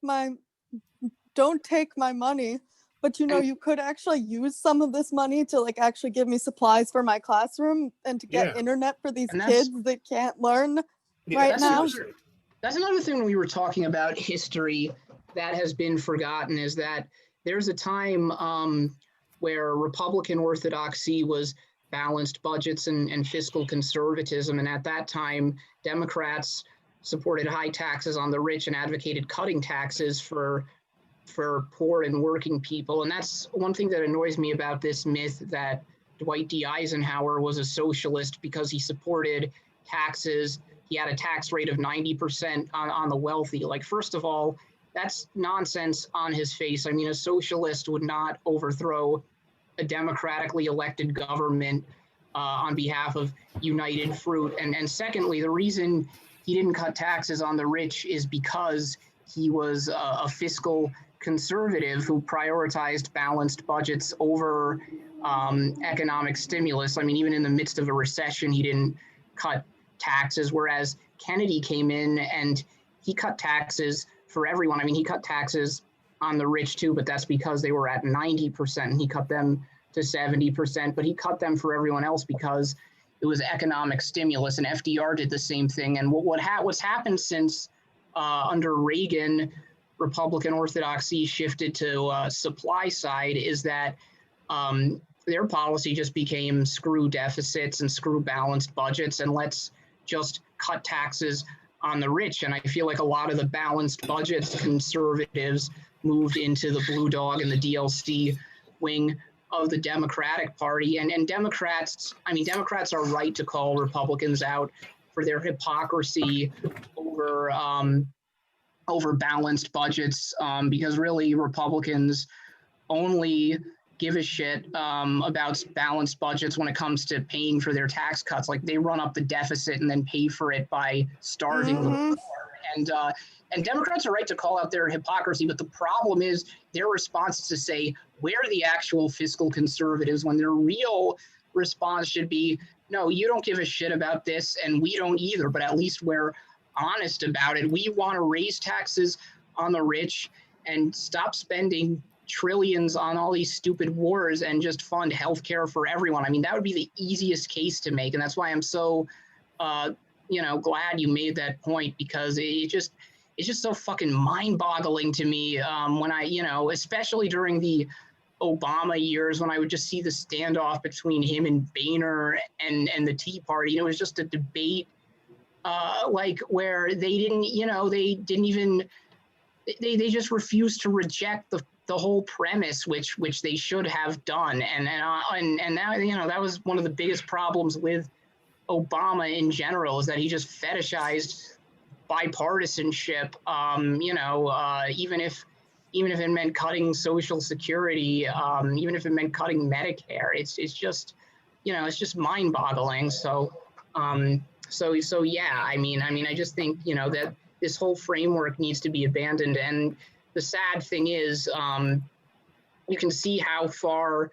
S4: my money. But
S3: And
S4: you could actually use some of this money to like actually give me supplies for my classroom and to get
S5: Yeah,
S4: internet for these
S3: and
S4: kids that can't learn
S5: yeah,
S4: right now.
S5: seriously.
S3: that's another thing when we were talking about history that has been forgotten, is that there's a time where Republican orthodoxy was balanced budgets and fiscal conservatism. And at that time, Democrats supported high taxes on the rich and advocated cutting taxes for poor and working people. And that's one thing that annoys me about this myth that Dwight D. Eisenhower was a socialist because he supported taxes. He had a tax rate of 90% on the wealthy. Like, first of all, that's nonsense on his face. I mean, a socialist would not overthrow a democratically elected government on behalf of United Fruit. And secondly, the reason he didn't cut taxes on the rich is because he was a fiscal conservative who prioritized balanced budgets over economic stimulus. I mean, even in the midst of a recession, he didn't cut taxes, whereas Kennedy came in and he cut taxes for everyone. I mean, he cut taxes on the rich too, but that's because they were at 90%. And he cut them to 70%, but he cut them for everyone else because it was economic stimulus. And FDR did the same thing. And what's happened since under Reagan, Republican orthodoxy shifted to supply side is that their policy just became screw deficits and screw balanced budgets, and let's just cut taxes on the rich. And I feel like a lot of the balanced budgets conservatives moved into the blue dog and the DLC wing of the Democratic Party. And Democrats are right to call Republicans out for their hypocrisy over balanced budgets, because really Republicans only give a shit about balanced budgets when it comes to paying for their tax cuts. Like they run up the deficit and then pay for it by starving the poor. And Democrats are right to call out their hypocrisy, but the problem is their response is to say, we're the actual fiscal conservatives, when their real response should be, no, you don't give a shit about this, and we don't either, but at least we're honest about it. We want to raise taxes on the rich and stop spending trillions on all these stupid wars and just fund healthcare for everyone. I mean, that would be the easiest case to make, and that's why I'm so, glad you made that point, because it's just so fucking mind-boggling to me when I, especially during the Obama years, when I would just see the standoff between him and Boehner and the Tea Party. It was just a debate where they just refused to reject the whole premise, which they should have done. And now, that was one of the biggest problems with Obama in general, is that he just fetishized bipartisanship, even if it meant cutting Social Security, even if it meant cutting Medicare. It's just mind-boggling. So yeah, I just think, that this whole framework needs to be abandoned. And the sad thing is, you can see how far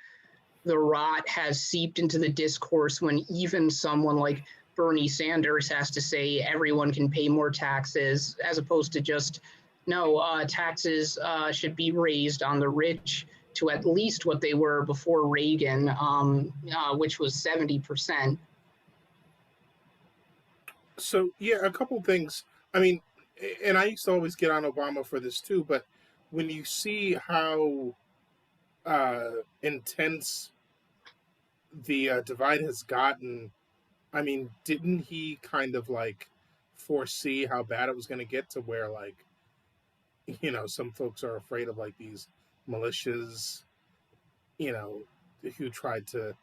S3: the rot has seeped into the discourse when even someone like Bernie Sanders has to say everyone can pay more taxes, as opposed to just, no, taxes should be raised on the rich to at least what they were before Reagan, which was 70%.
S5: So yeah, a couple things. I mean, and I used to always get on Obama for this too, but when you see how intense the divide has gotten, I mean, didn't he kind of foresee how bad it was going to get, to where some folks are afraid of these militias, who tried to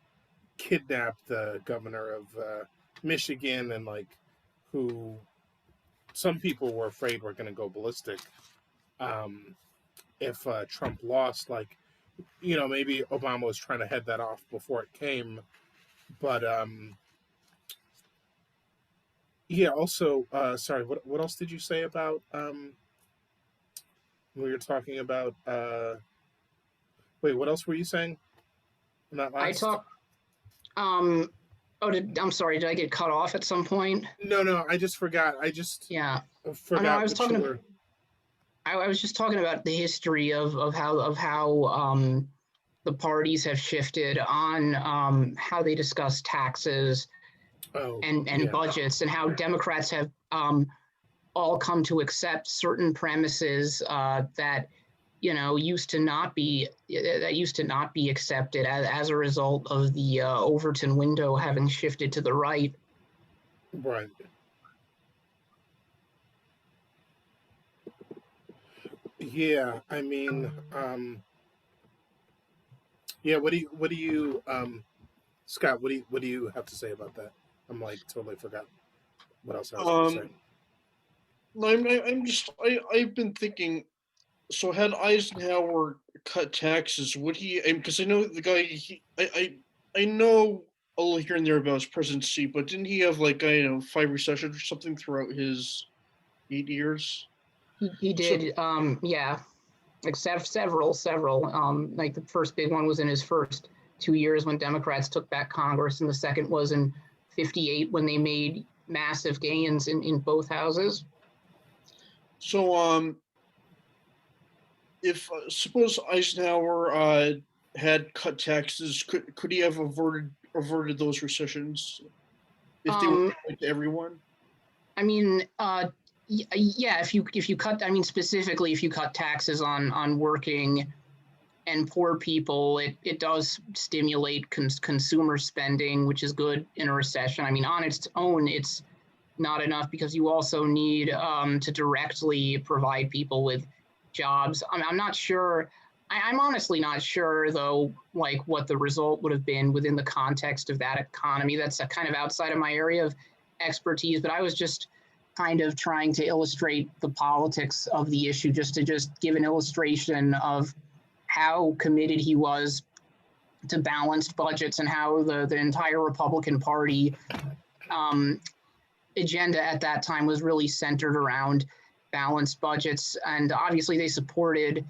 S5: kidnap the governor of Michigan, and who some people were afraid were going to go ballistic if Trump lost. Maybe Obama was trying to head that off before it came, but yeah. Also, sorry. What else did you say about we were talking about? Wait, what else were you saying? In that last?
S3: I talked. I'm sorry. Did I get cut off at some point?
S5: No. I just forgot.
S3: Yeah.
S5: Forgot.
S3: No, I was talking. I was just talking about the history of how the parties have shifted on how they discuss taxes and budgets, and how Democrats have all come to accept certain premises that used to not be accepted as a result of the Overton window having shifted to the right.
S5: Right. Yeah, I mean, yeah. What do you, Scott? What do you have to say about that? I'm totally forgot what else I was going to say.
S2: I've been thinking. So had Eisenhower cut taxes, would he? Because I know the guy. I know a little here and there about his presidency, but didn't he have 5 recessions or something throughout his 8 years?
S3: He did. Yeah, except several. The first big one was in his first 2 years when Democrats took back Congress, and the second was in '58 when they made massive gains in both houses.
S2: So, if suppose Eisenhower had cut taxes, could he have averted those recessions if they were to everyone?
S3: I mean, yeah. If you cut, specifically if you cut taxes on working and poor people, it does stimulate consumer spending, which is good in a recession. On its own, it's not enough, because you also need to directly provide people with jobs. I'm not sure. I'm honestly not sure, though, what the result would have been within the context of that economy. That's kind of outside of my area of expertise, but I was just kind of trying to illustrate the politics of the issue, just to give an illustration of how committed he was to balanced budgets and how the entire Republican Party agenda at that time was really centered around balanced budgets. And obviously they supported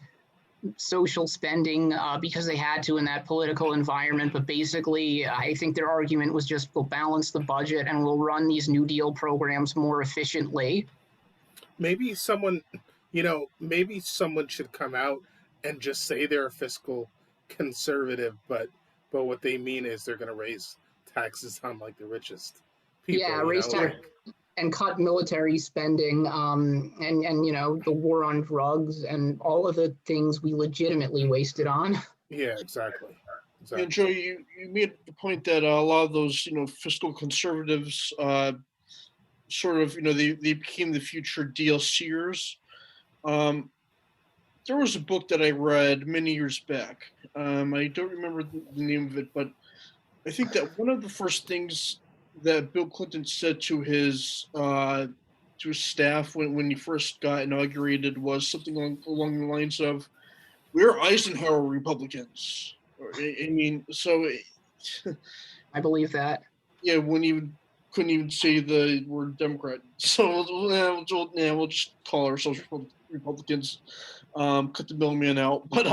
S3: social spending because they had to in that political environment. But basically, I think their argument was just we'll balance the budget and we'll run these New Deal programs more efficiently.
S5: Maybe someone, maybe someone should come out and just say they're a fiscal conservative, but what they mean is they're going to raise taxes on like the richest people.
S3: Yeah, raise tax and cut military spending, and the war on drugs and all of the things we legitimately wasted on.
S5: Yeah, exactly.
S2: And Joe, you made the point that a lot of those fiscal conservatives sort of they became the future deal seers. There was a book that I read many years back. I don't remember the name of it, but I think that one of the first things that Bill Clinton said to his staff when he first got inaugurated was something along the lines of, "We're Eisenhower Republicans." I mean, so
S3: I believe that.
S2: Yeah, couldn't even say the word Democrat. So we'll just call ourselves Republicans. Cut the middleman out, but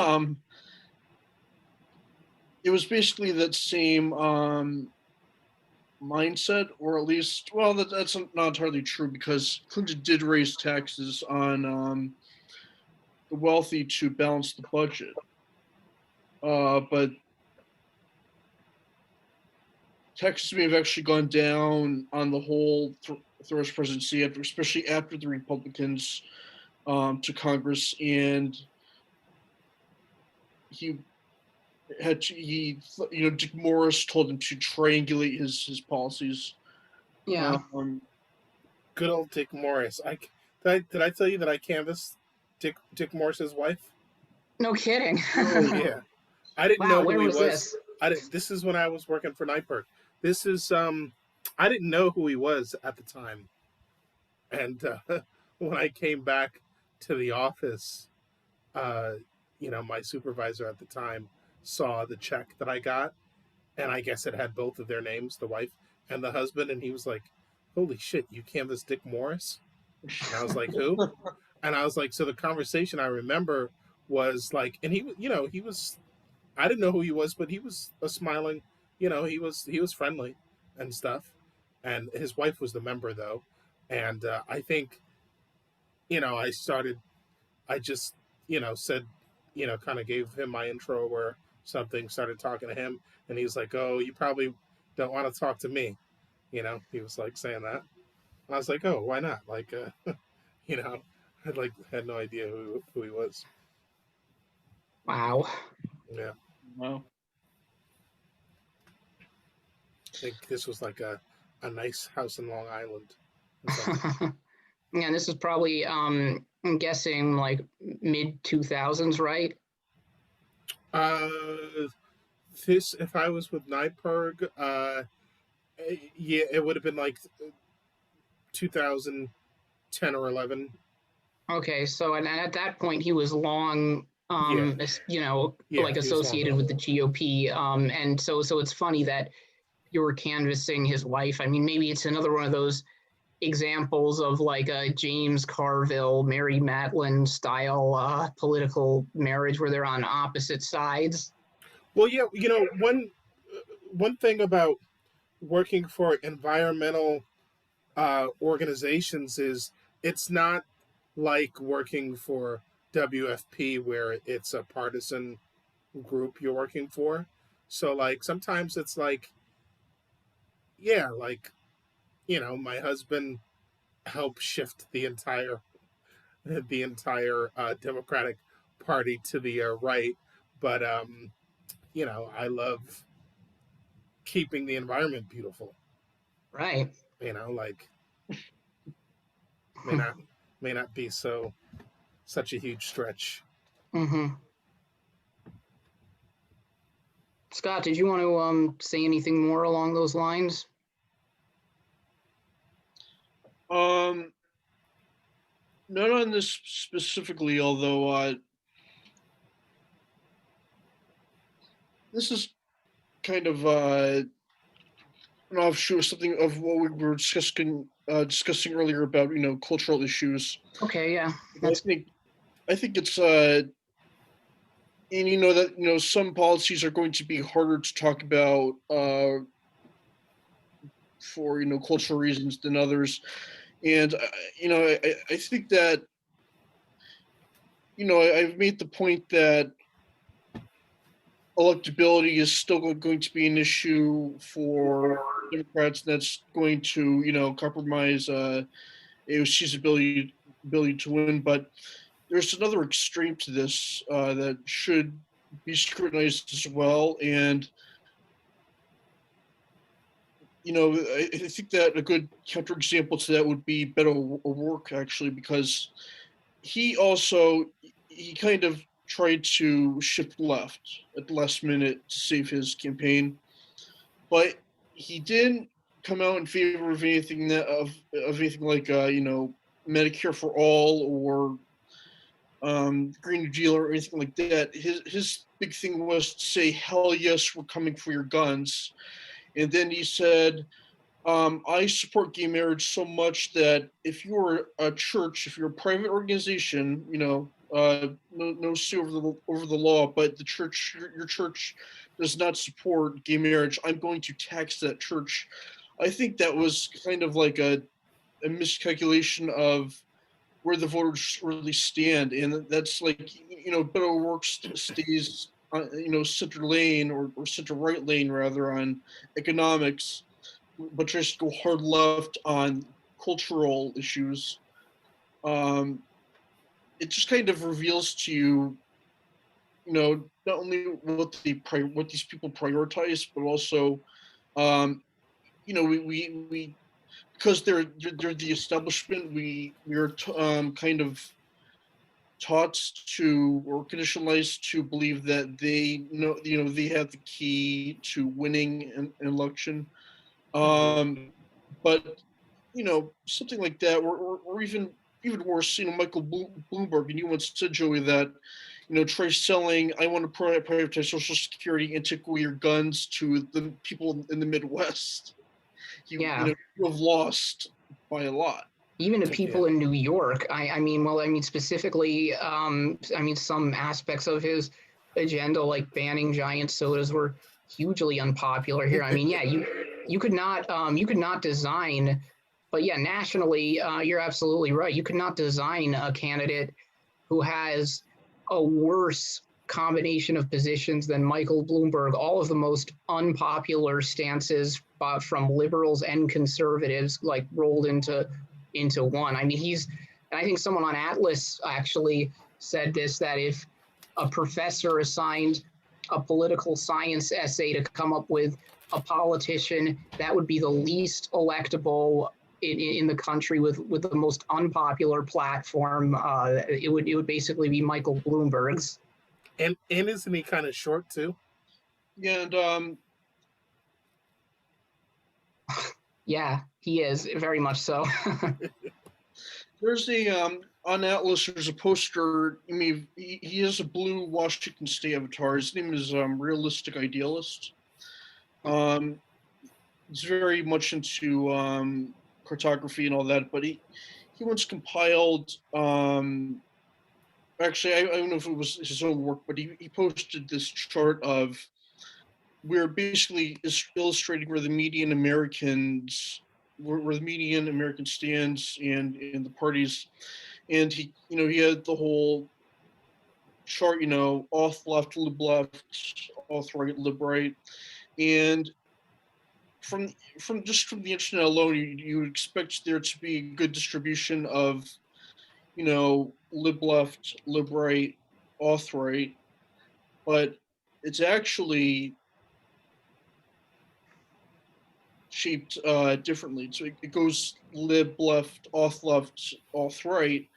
S2: it was basically that same mindset, or at least, well, that's not entirely true, because Clinton did raise taxes on the wealthy to balance the budget, but taxes may have actually gone down on the whole through his presidency, especially after the Republicans to Congress, and he had to, Dick Morris told him to triangulate his policies.
S3: Yeah.
S5: Good old Dick Morris. Did I tell you that I canvassed Dick Morris's wife?
S3: No kidding.
S5: Yeah. I didn't know who he was.
S3: This?
S5: This is when I was working for Nightberg. This is I didn't know who he was at the time. And when I came back to the office, my supervisor at the time saw the check that I got, and I guess it had both of their names, the wife and the husband, and he was like, "Holy shit, you canvassed Dick Morris?" And I was like, "Who?" And I was like, so the conversation I remember was like, and he was, I didn't know who he was, but he was a smiling, he was friendly and stuff. And his wife was the member though. And I think, I just, said, kind of gave him my intro or something, started talking to him. And he was like, "Oh, you probably don't want to talk to me." He was like saying that. And I was like, "Oh, why not?" Like, I had no idea who he was.
S3: Wow.
S5: Yeah.
S2: Wow.
S5: I think this was like a nice house in Long Island.
S3: Yeah, this is probably I'm guessing like mid 2000s, right?
S5: This, if I was with Nightberg, yeah, it would have been like 2010 or 11.
S3: Okay, so and at that point he was long, associated with the GOP, and so it's funny that you were canvassing his wife. I mean, maybe it's another one of those examples of like a James Carville, Mary Matlin style political marriage where they're on opposite sides.
S5: Well, yeah, one thing about working for environmental organizations is it's not like working for WFP where it's a partisan group you're working for. So like sometimes it's like, yeah, like, my husband helped shift the entire Democratic Party to the right, but I love keeping the environment beautiful.
S3: Right.
S5: Like may not be such a huge stretch.
S3: Mm-hmm. Scott, did you want to say anything more along those lines?
S2: Not on this specifically, although this is kind of an offshoot of something of what we were discussing earlier about cultural issues.
S3: Okay, yeah,
S2: I think it's and that some policies are going to be harder to talk about for cultural reasons than others, and I think that I've made the point that electability is still going to be an issue for Democrats. That's going to compromise AOC's ability to win. But there's another extreme to this that should be scrutinized as well. And I think that a good counterexample to that would be Beto O'Rourke, actually, because he kind of tried to shift left at the last minute to save his campaign, but he didn't come out in favor of anything anything like Medicare for all or Green New Deal or anything like that. His big thing was to say, "Hell yes, we're coming for your guns," and then he said, I support gay marriage so much that if you're a church, if you're a private organization, no sue over the law, but the church, your church, does not support gay marriage, I'm going to tax that church. I think that was kind of like a miscalculation of where the voters really stand, and that's like Beto O'Rourke stays center lane or center right lane rather on economics, but just go hard left on cultural issues. It just kind of reveals to you, not only what these people prioritize, but also, we because they're the establishment. We are kind of taught to or conditionalized to believe that they they have the key to winning an election. But something like that, or even worse, Michael Bloomberg, and you once said, Joey, that try selling, I want to privatize Social Security and take away your guns to the people in the Midwest. You have lost by a lot.
S3: Even to people in New York. I mean, specifically, some aspects of his agenda, like banning giant sodas, were hugely unpopular here. I mean, yeah, you could not design, but yeah, nationally, you're absolutely right. You could not design a candidate who has a worse combination of positions than Michael Bloomberg. All of the most unpopular stances from liberals and conservatives, like rolled into one. I mean, I think someone on Atlas actually said this, that if a professor assigned a political science essay to come up with a politician that would be the least electable in the country with the most unpopular platform, it would basically be Michael Bloomberg's.
S5: And isn't he kind of short too?
S2: Yeah, and
S3: yeah, he is very much so.
S2: There's on Atlas. There's a poster. I mean, he has a blue Washington State avatar. His name is Realistic Idealist. He's very much into cartography and all that, but he once compiled. Actually, I don't know if it was his own work, but he posted this chart of where basically is illustrating where the median Americans where the median American stands and in the parties, and he had the whole chart, auth left, lib left, auth right, lib right, and from the internet alone, you would expect there to be a good distribution of lib left, lib right, auth right, but it's actually shaped differently. So it goes lib left, auth right.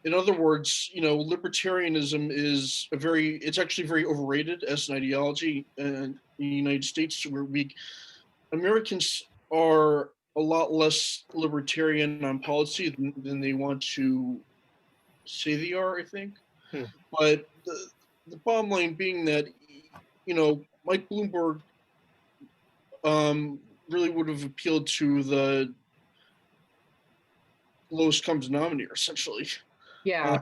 S2: In other words, libertarianism is it's actually very overrated as an ideology in the United States, where Americans are a lot less libertarian on policy than they want to say they are, I think. But the bottom line being that, Mike Bloomberg really would have appealed to the lowest common denominator, essentially.
S3: Yeah,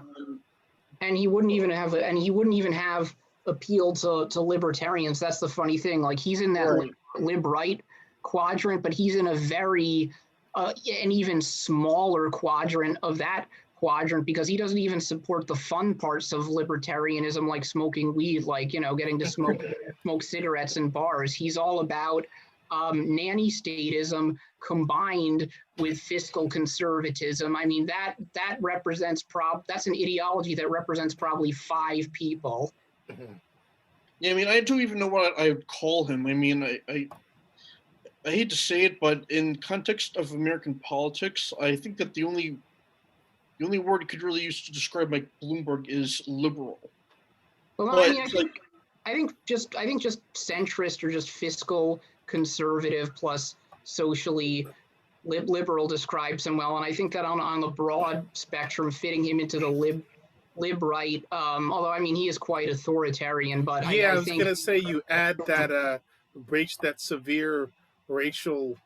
S3: and he wouldn't even have appealed to libertarians. That's the funny thing. Like, he's in that
S2: Right.
S3: lib-right quadrant, but he's in a very an even smaller quadrant of that quadrant, because he doesn't even support the fun parts of libertarianism, like smoking weed, like, getting to smoke cigarettes in bars. He's all about nanny statism combined with fiscal conservatism. I mean, that represents that's an ideology that represents probably 5 people.
S2: Yeah, I mean, I don't even know what I would call him. I mean, I hate to say it, but in context of American politics, I think that the only word you could really use to describe Mike Bloomberg is liberal.
S3: Well,
S2: But
S3: I mean, I think just centrist or just fiscal conservative plus socially liberal describes him well, and I think that on the broad spectrum, fitting him into the lib right. Although, I mean, he is quite authoritarian, but
S5: Yeah, I
S3: I
S5: was
S3: think
S5: gonna say you add that that severe racial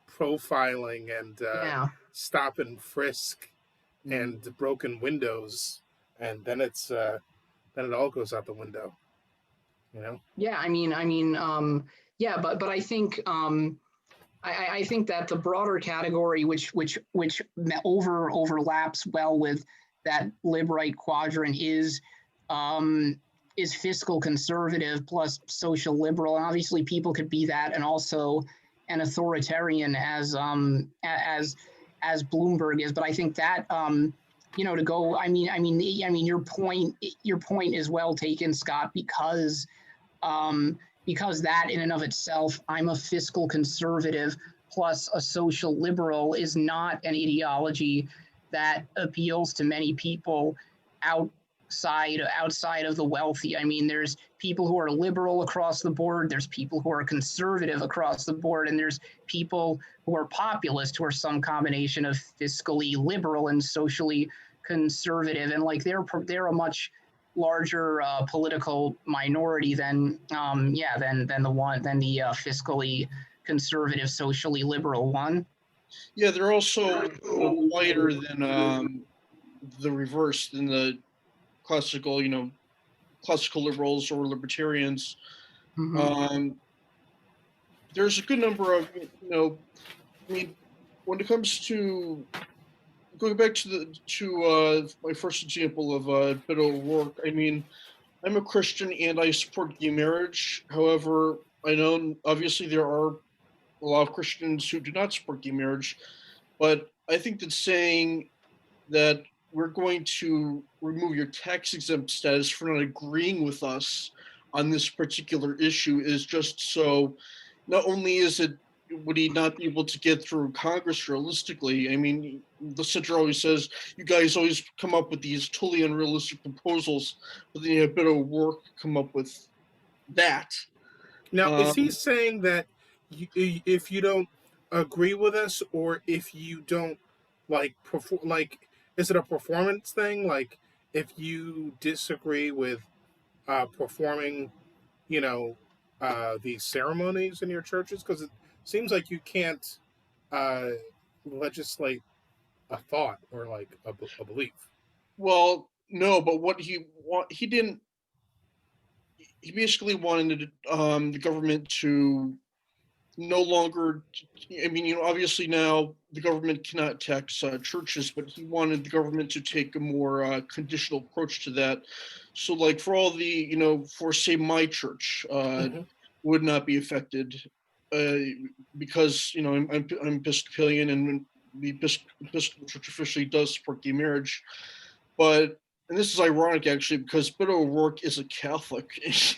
S5: profiling and
S3: yeah.
S5: stop and frisk and broken windows, and then it's then it all goes out the window.
S3: Yeah, I mean, yeah, but I think I think that the broader category, which overlaps well with that lib-right quadrant, is fiscal conservative plus social liberal, and obviously people could be that and also an authoritarian as Bloomberg is. But I think that to go, I mean, your point is well taken, Scott, because that in and of itself, I'm a fiscal conservative plus a social liberal, is not an ideology that appeals to many people outside of the wealthy. I mean, there's people who are liberal across the board, there's people who are conservative across the board, and there's people who are populist, who are some combination of fiscally liberal and socially conservative, and like they're a much larger political minority than the fiscally conservative, socially liberal one.
S2: yeah, they're also wider than the reverse, than the classical liberals or libertarians.
S3: Mm-hmm.
S2: There's a good number of I mean, when it comes to going back to my first example of Beto O'Rourke, I mean, I'm a Christian and I support gay marriage. However, I know obviously there are a lot of Christians who do not support gay marriage, but I think that saying that we're going to remove your tax exempt status for not agreeing with us on this particular issue is just so, not only would he not be able to get through Congress realistically. I mean, the center always says, you guys always come up with these totally unrealistic proposals, but then you have Beto O'Rourke come up with that.
S5: Now, is he saying that if you don't agree with us, or if you don't is it a performance thing? Like, if you disagree with performing, these ceremonies in your churches, because it seems like you can't uh, legislate a thought or like a belief.
S2: Well, no, but what he didn't. He basically wanted the government to no longer. I mean, obviously now the government cannot tax churches, but he wanted the government to take a more conditional approach to that. So, like for all the, for say my church would not be affected because I'm Episcopalian, and the Episcopal Church officially does support gay marriage, but. And this is ironic, actually, because Beto O'Rourke is a Catholic,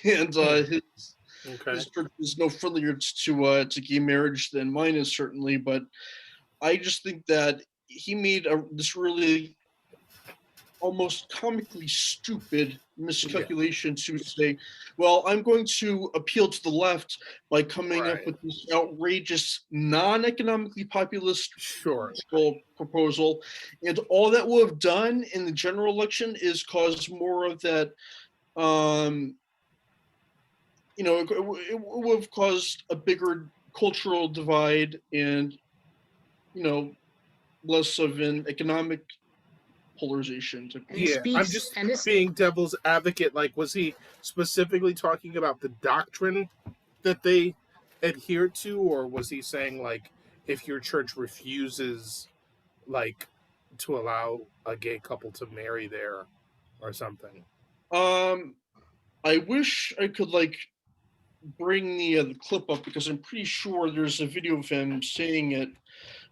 S2: and his church is no friendlier to gay marriage than mine is, certainly. But I just think that he made this really almost comically stupid miscalculation to say, well, I'm going to appeal to the left by coming up with this outrageous, non-economically populist proposal. And all that will have done in the general election is cause more of that it would have caused a bigger cultural divide and, less of an economic polarization.
S3: And it
S5: Yeah, I'm
S3: speaks,
S5: just
S3: and this,
S5: being devil's advocate. Like, was he specifically talking about the doctrine that they adhere to, or was he saying, like, if your church refuses, like, to allow a gay couple to marry there or something?
S2: Um, I wish I could bring the clip up because I'm pretty sure there's a video of him saying it.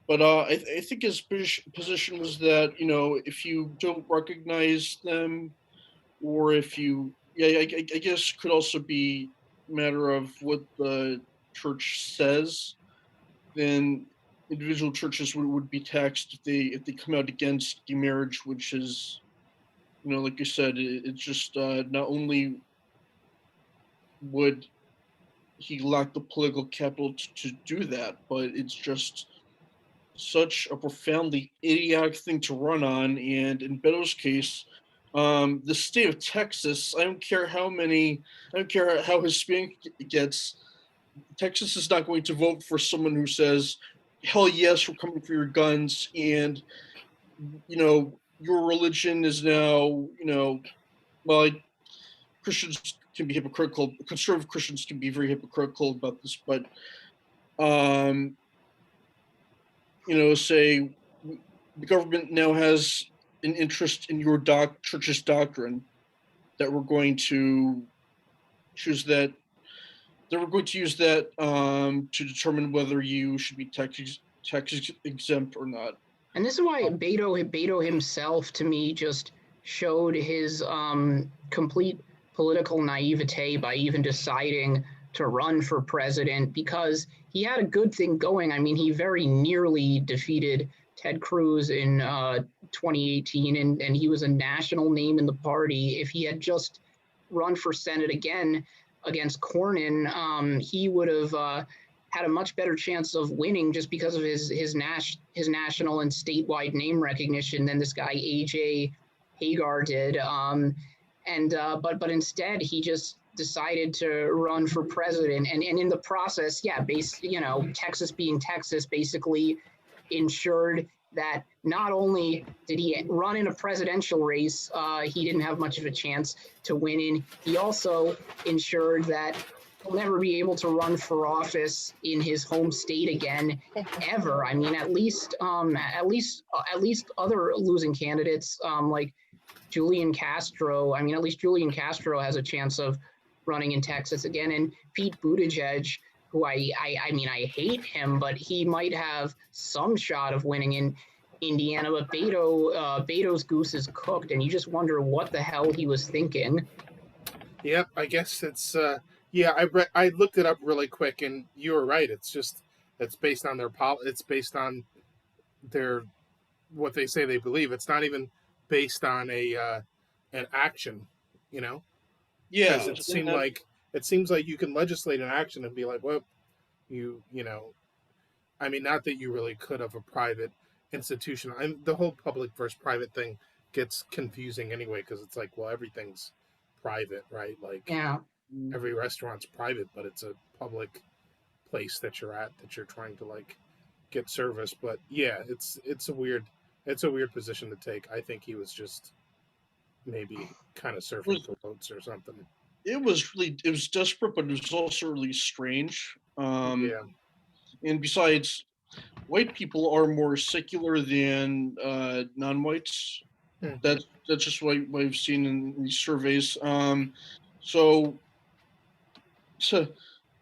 S2: But I think his position was that if you don't recognize them, or if you, yeah, I guess could also be a matter of what the church says, then individual churches would be taxed if they come out against gay marriage, which is, like you said, it's just not only would he lack the political capital to do that, but it's just such a profoundly idiotic thing to run on. And in Beto's case, the state of Texas, I don't care how Hispanic it gets, Texas is not going to vote for someone who says, hell yes, we're coming for your guns. And, your religion is now, well, Christians can be hypocritical. Conservative Christians can be very hypocritical about this, but say the government now has an interest in your church's doctrine, that we're going to choose that we're going to use that to determine whether you should be tax exempt or not.
S3: and this is why Beto himself, to me, just showed his complete political naivete by even deciding to run for president, because he had a good thing going. I mean, he very nearly defeated Ted Cruz in 2018, and he was a national name in the party. If he had just run for Senate again against Cornyn, he would have had a much better chance of winning, just because of his national and statewide name recognition, than this guy AJ Hagar did. But instead he just decided to run for president, and in the process, Texas being Texas, basically ensured that not only did he run in a presidential race, he didn't have much of a chance to win in, he also ensured that he'll never be able to run for office in his home state again, ever. I mean, at least other losing candidates, like Julian Castro. I mean, at least Julian Castro has a chance of running in Texas again. And Pete Buttigieg, who I hate him, but he might have some shot of winning in Indiana. But Beto's goose is cooked, and you just wonder what the hell he was thinking.
S5: Yep, I guess it's I looked it up really quick, and you were right. It's based on it's based on their what they say they believe. It's not even based on an action,
S2: Yeah,
S5: because it seems like you can legislate an action and be like, well, I mean, not that you really could have a private institution. The whole public versus private thing gets confusing anyway, because it's like, well, everything's private, right? Like,
S3: Yeah.
S5: every restaurant's private, but it's a public place that you're at, that you're trying to get service. But yeah, it's a weird position to take. I think he was just maybe kind of surfing for votes or something.
S2: It was desperate, but it was also really strange.
S5: Yeah.
S2: And besides, white people are more secular than non-whites.
S5: Mhm.
S2: That's just what I've seen in these surveys. So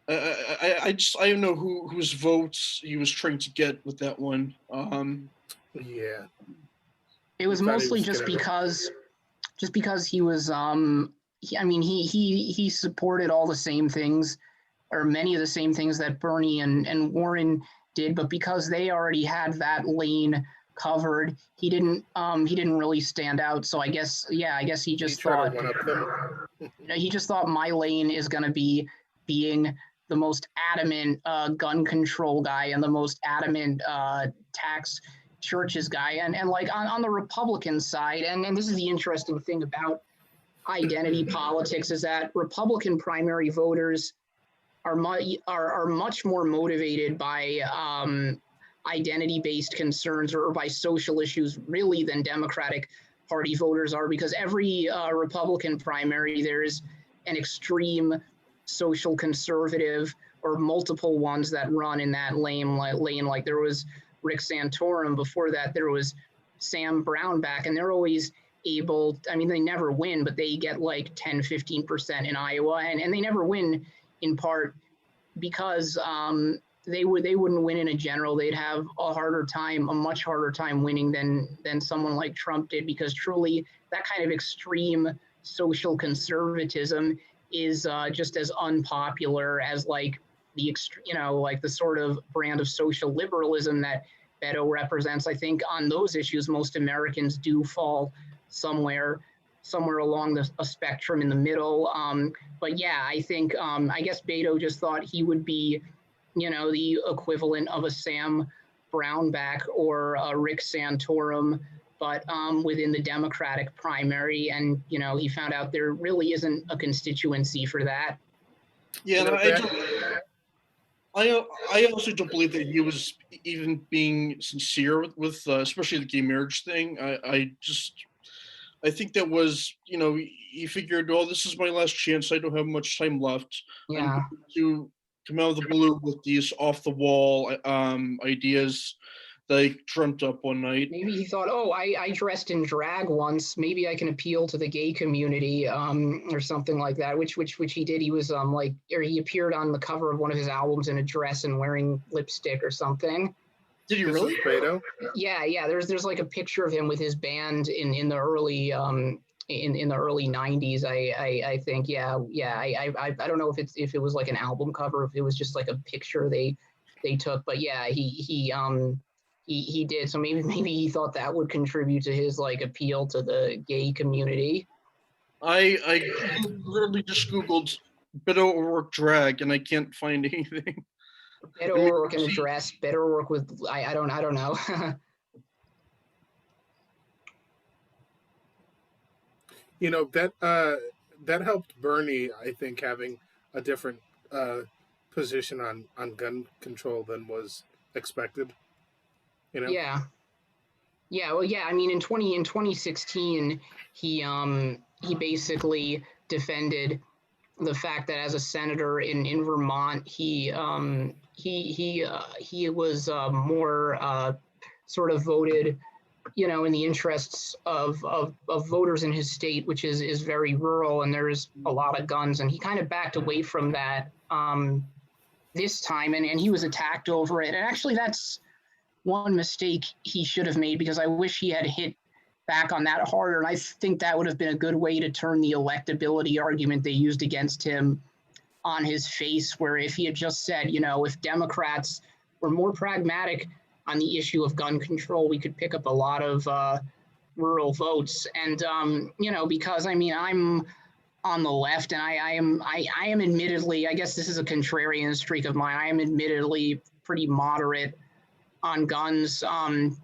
S2: I don't know whose votes he was trying to get with that one.
S5: Yeah.
S3: It was mostly just because he was he supported all the same things, or many of the same things that Bernie and Warren did, but because they already had that lane covered, he didn't really stand out. So I guess he just thought my lane is going to be being the most adamant gun control guy and the most adamant tax churches guy. And like on the Republican side, and this is the interesting thing about identity politics is that Republican primary voters are much more motivated by identity-based concerns or by social issues really than Democratic Party voters are, because every Republican primary there is an extreme social conservative or multiple ones that run in that lane. Like there was Rick Santorum. Before that, there was Sam Brownback, and they're always able, I mean, they never win, but they get like 10, 15% in Iowa, and they never win in part because they wouldn't win in a general. They'd have a much harder time winning than someone like Trump did, because truly that kind of extreme social conservatism is just as unpopular as like the like the sort of brand of social liberalism that Beto represents. I think on those issues, most Americans do fall somewhere along a spectrum in the middle. But yeah, I think I guess Beto just thought he would be, the equivalent of a Sam Brownback or a Rick Santorum, but within the Democratic primary. And, he found out there really isn't a constituency for that.
S2: Yeah, I also don't believe that he was even being sincere with especially the gay marriage thing. I think that was, he figured, oh, this is my last chance. I don't have much time left.
S3: Yeah.
S2: I'm to come out of the blue with these off the wall ideas that I dreamt up one night.
S3: Maybe he thought, oh, I dressed in drag once. Maybe I can appeal to the gay community, or something like that. Which he did. He was or he appeared on the cover of one of his albums in a dress and wearing lipstick or something.
S2: Did he really?
S3: Yeah. There's like a picture of him with his band in the early in the early 90s. I think. Yeah. I don't know if it was like an album cover, if it was just like a picture they took. But yeah, he did. So maybe he thought that would contribute to his like appeal to the gay community.
S2: I literally just Googled Beto O'Rourke drag and I can't find anything.
S3: Beto O'Rourke in a dress. Beto O'Rourke with I don't know.
S5: That helped Bernie, I think, having a different position on gun control than was expected.
S3: Yeah. Well, yeah. I mean, in 2016, he basically defended the fact that as a senator in Vermont, he was more sort of voted, in the interests of voters in his state, which is very rural and there's a lot of guns, and he kind of backed away from that this time, and he was attacked over it. And actually, that's one mistake he should have made, because I wish he had hit back on that harder. And I think that would have been a good way to turn the electability argument they used against him on his face, where if he had just said, if Democrats were more pragmatic on the issue of gun control, we could pick up a lot of rural votes. And, because I'm on the left, and I am admittedly, I guess this is a contrarian streak of mine, I am admittedly pretty moderate on guns, and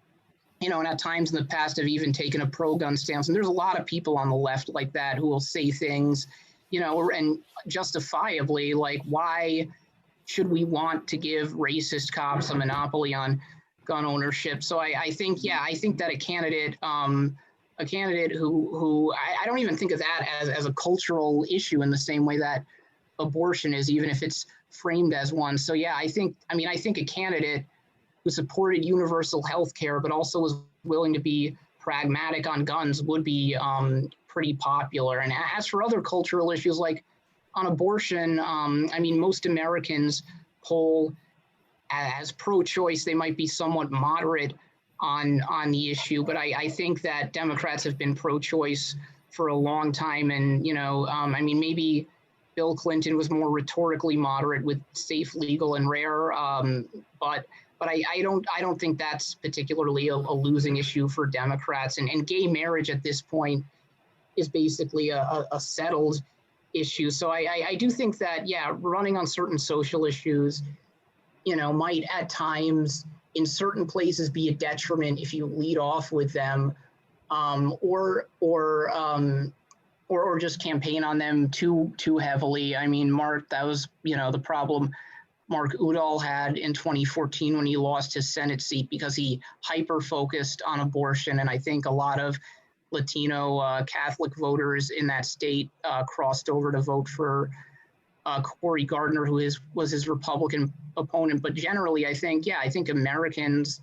S3: at times in the past I've even taken a pro-gun stance. And there's a lot of people on the left like that who will say things, and justifiably, like, why should we want to give racist cops a monopoly on gun ownership? So I think that a candidate who I don't even think of that as a cultural issue in the same way that abortion is, even if it's framed as one. So yeah, I think a candidate who supported universal health care, but also was willing to be pragmatic on guns would be pretty popular. And as for other cultural issues, like on abortion, most Americans poll as pro-choice. They might be somewhat moderate on the issue, but I think that Democrats have been pro-choice for a long time. And, maybe Bill Clinton was more rhetorically moderate with safe, legal, and rare, but I don't think that's particularly a losing issue for Democrats. And gay marriage at this point is basically a settled issue. So I do think that, yeah, running on certain social issues, might at times in certain places be a detriment if you lead off with them, or or just campaign on them too heavily. I mean, Mark, that was, the problem Mark Udall had in 2014 when he lost his Senate seat because he hyper-focused on abortion. And I think a lot of Latino Catholic voters in that state crossed over to vote for Cory Gardner, who was his Republican opponent. But generally, I think Americans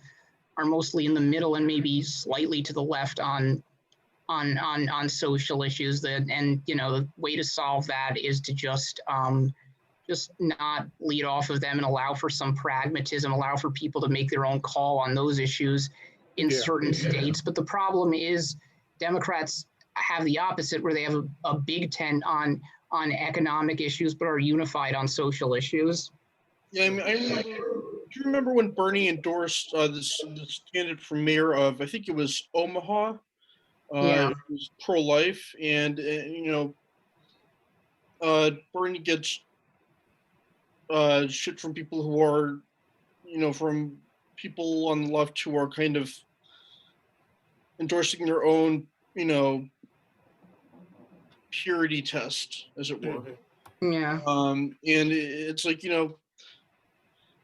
S3: are mostly in the middle and maybe slightly to the left on social issues. And the way to solve that is to just not lead off of them and allow for some pragmatism, allow for people to make their own call on those issues in certain states. But the problem is Democrats have the opposite, where they have a big tent on economic issues, but are unified on social issues.
S2: Yeah, I mean, do you remember when Bernie endorsed this candidate for mayor of, I think it was Omaha? It was pro-life, and Bernie gets shit from people who are, from people on the left who are kind of endorsing their own, purity test, as it were.
S3: Yeah.
S2: And it's like,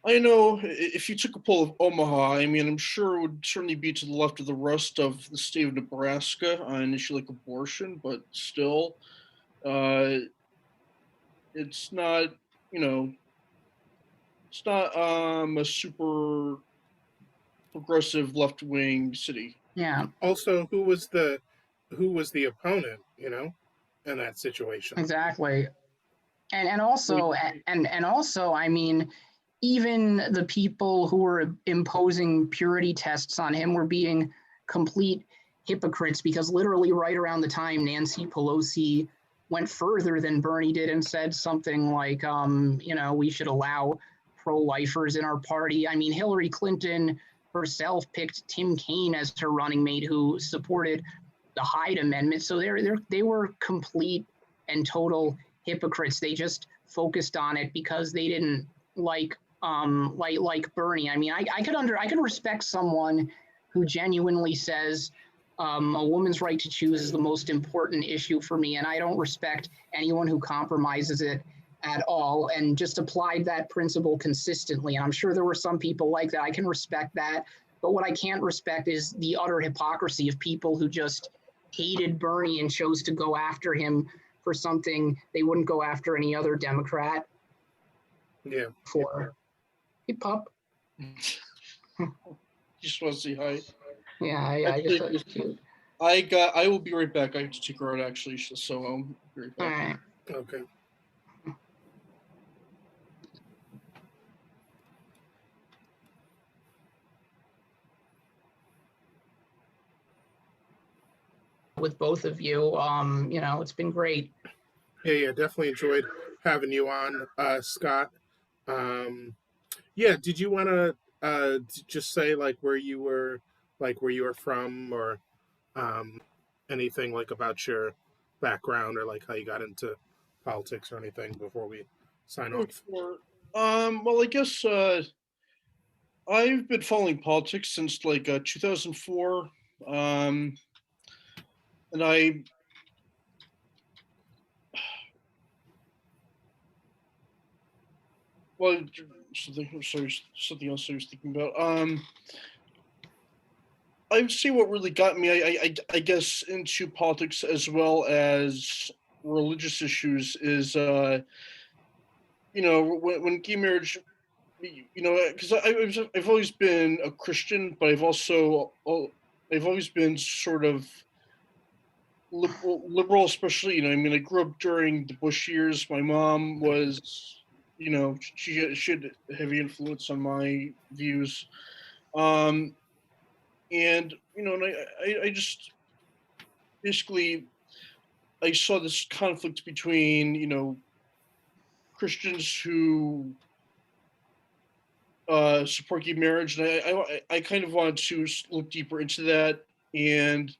S2: I know if you took a poll of Omaha, I mean, I'm sure it would certainly be to the left of the rest of the state of Nebraska on an issue like abortion, but still, it's not, it's not a super progressive left-wing city.
S3: Yeah.
S5: Also, who was the opponent, in that situation?
S3: Exactly. And also, I mean, even the people who were imposing purity tests on him were being complete hypocrites, because literally right around the time Nancy Pelosi went further than Bernie did and said something like, we should allow pro-lifers in our party. I mean, Hillary Clinton herself picked Tim Kaine as her running mate, who supported the Hyde Amendment. So they were complete and total hypocrites. They just focused on it because they didn't like Bernie. I mean, I could respect someone who genuinely says a woman's right to choose is the most important issue for me, and I don't respect anyone who compromises it at all, and just applied that principle consistently. And I'm sure there were some people like that. I can respect that. But what I can't respect is the utter hypocrisy of people who just hated Bernie and chose to go after him for something they wouldn't go after any other Democrat for. Hey, pup.
S2: Just want to say hi.
S3: Yeah, I just thought it was cute.
S2: I will be right back. I have to take her out, actually, so I'll be right back.
S3: All right.
S5: Okay.
S3: With both of you, it's been great.
S5: Yeah, definitely enjoyed having you on, Scott. Did you want to just say where you were from, or anything about your background, or how you got into politics or anything before we sign off?
S2: Sure. Well, I guess I've been following politics since 2004, and something else I was thinking about. I would say what really got me, I guess, into politics as well as religious issues is, when gay marriage, because I've always been a Christian, but I've always been sort of liberal, especially, I mean, I grew up during the Bush years. My mom was, she had a heavy influence on my views. And, and I just basically, I saw this conflict between, Christians who support gay marriage, and I kind of wanted to look deeper into that. And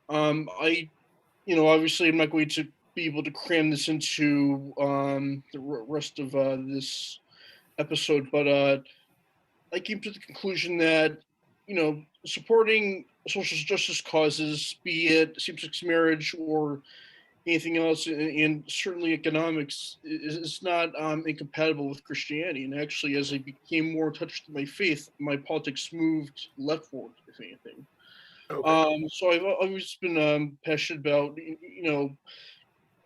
S2: obviously I'm not going to be able to cram this into the rest of this episode, but I came to the conclusion that, supporting social justice causes, be it same-sex marriage or anything else, and certainly economics is not incompatible with Christianity. And actually, as I became more in touch with my faith, my politics moved leftward, if anything. So I've always been passionate about,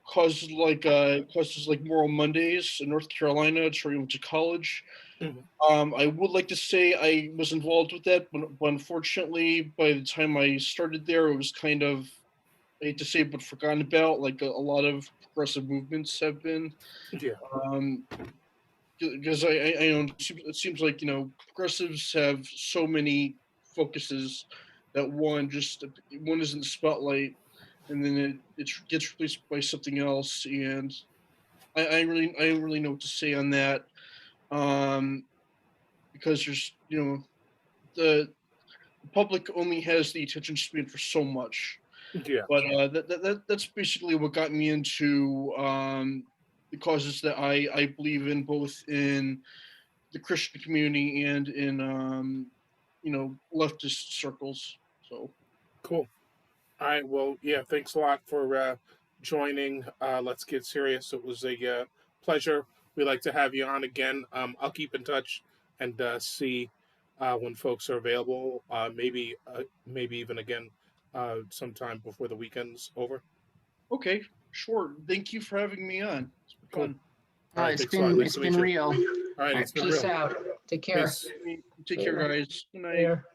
S2: causes like Moral Mondays in North Carolina. It's where I went to college.
S5: Mhm.
S2: I would like to say I was involved with that, but unfortunately, by the time I started there, it was kind of, I hate to say, but forgotten about, like a lot of progressive movements have been.
S5: Yeah.
S2: Um, because I know it seems like progressives have so many focuses that one is in the spotlight, and then it gets replaced by something else, and I don't really know what to say on that, um, because there's the public only has the attention span for so much.
S5: Yeah.
S2: But that's basically what got me into the causes that I believe in, both in the Christian community and in leftist circles. So
S5: Cool. All right. Well, yeah. Thanks a lot for joining. Let's get serious. It was a pleasure. We'd like to have you on again. I'll keep in touch and see when folks are available. Maybe even again sometime before the weekend's over.
S2: okay, sure. Thank you for having me on. It's been
S5: Cool.
S2: fun.
S5: All right.
S3: It's
S5: Thanks a lot. Nice
S3: it's
S5: to
S3: been
S5: meet you.
S3: real.
S5: All
S3: All
S5: right.
S3: right,
S5: It's been
S3: peace
S5: real.
S3: out. Take care.
S5: Peace.
S2: Take care, guys. Good night.
S3: Later.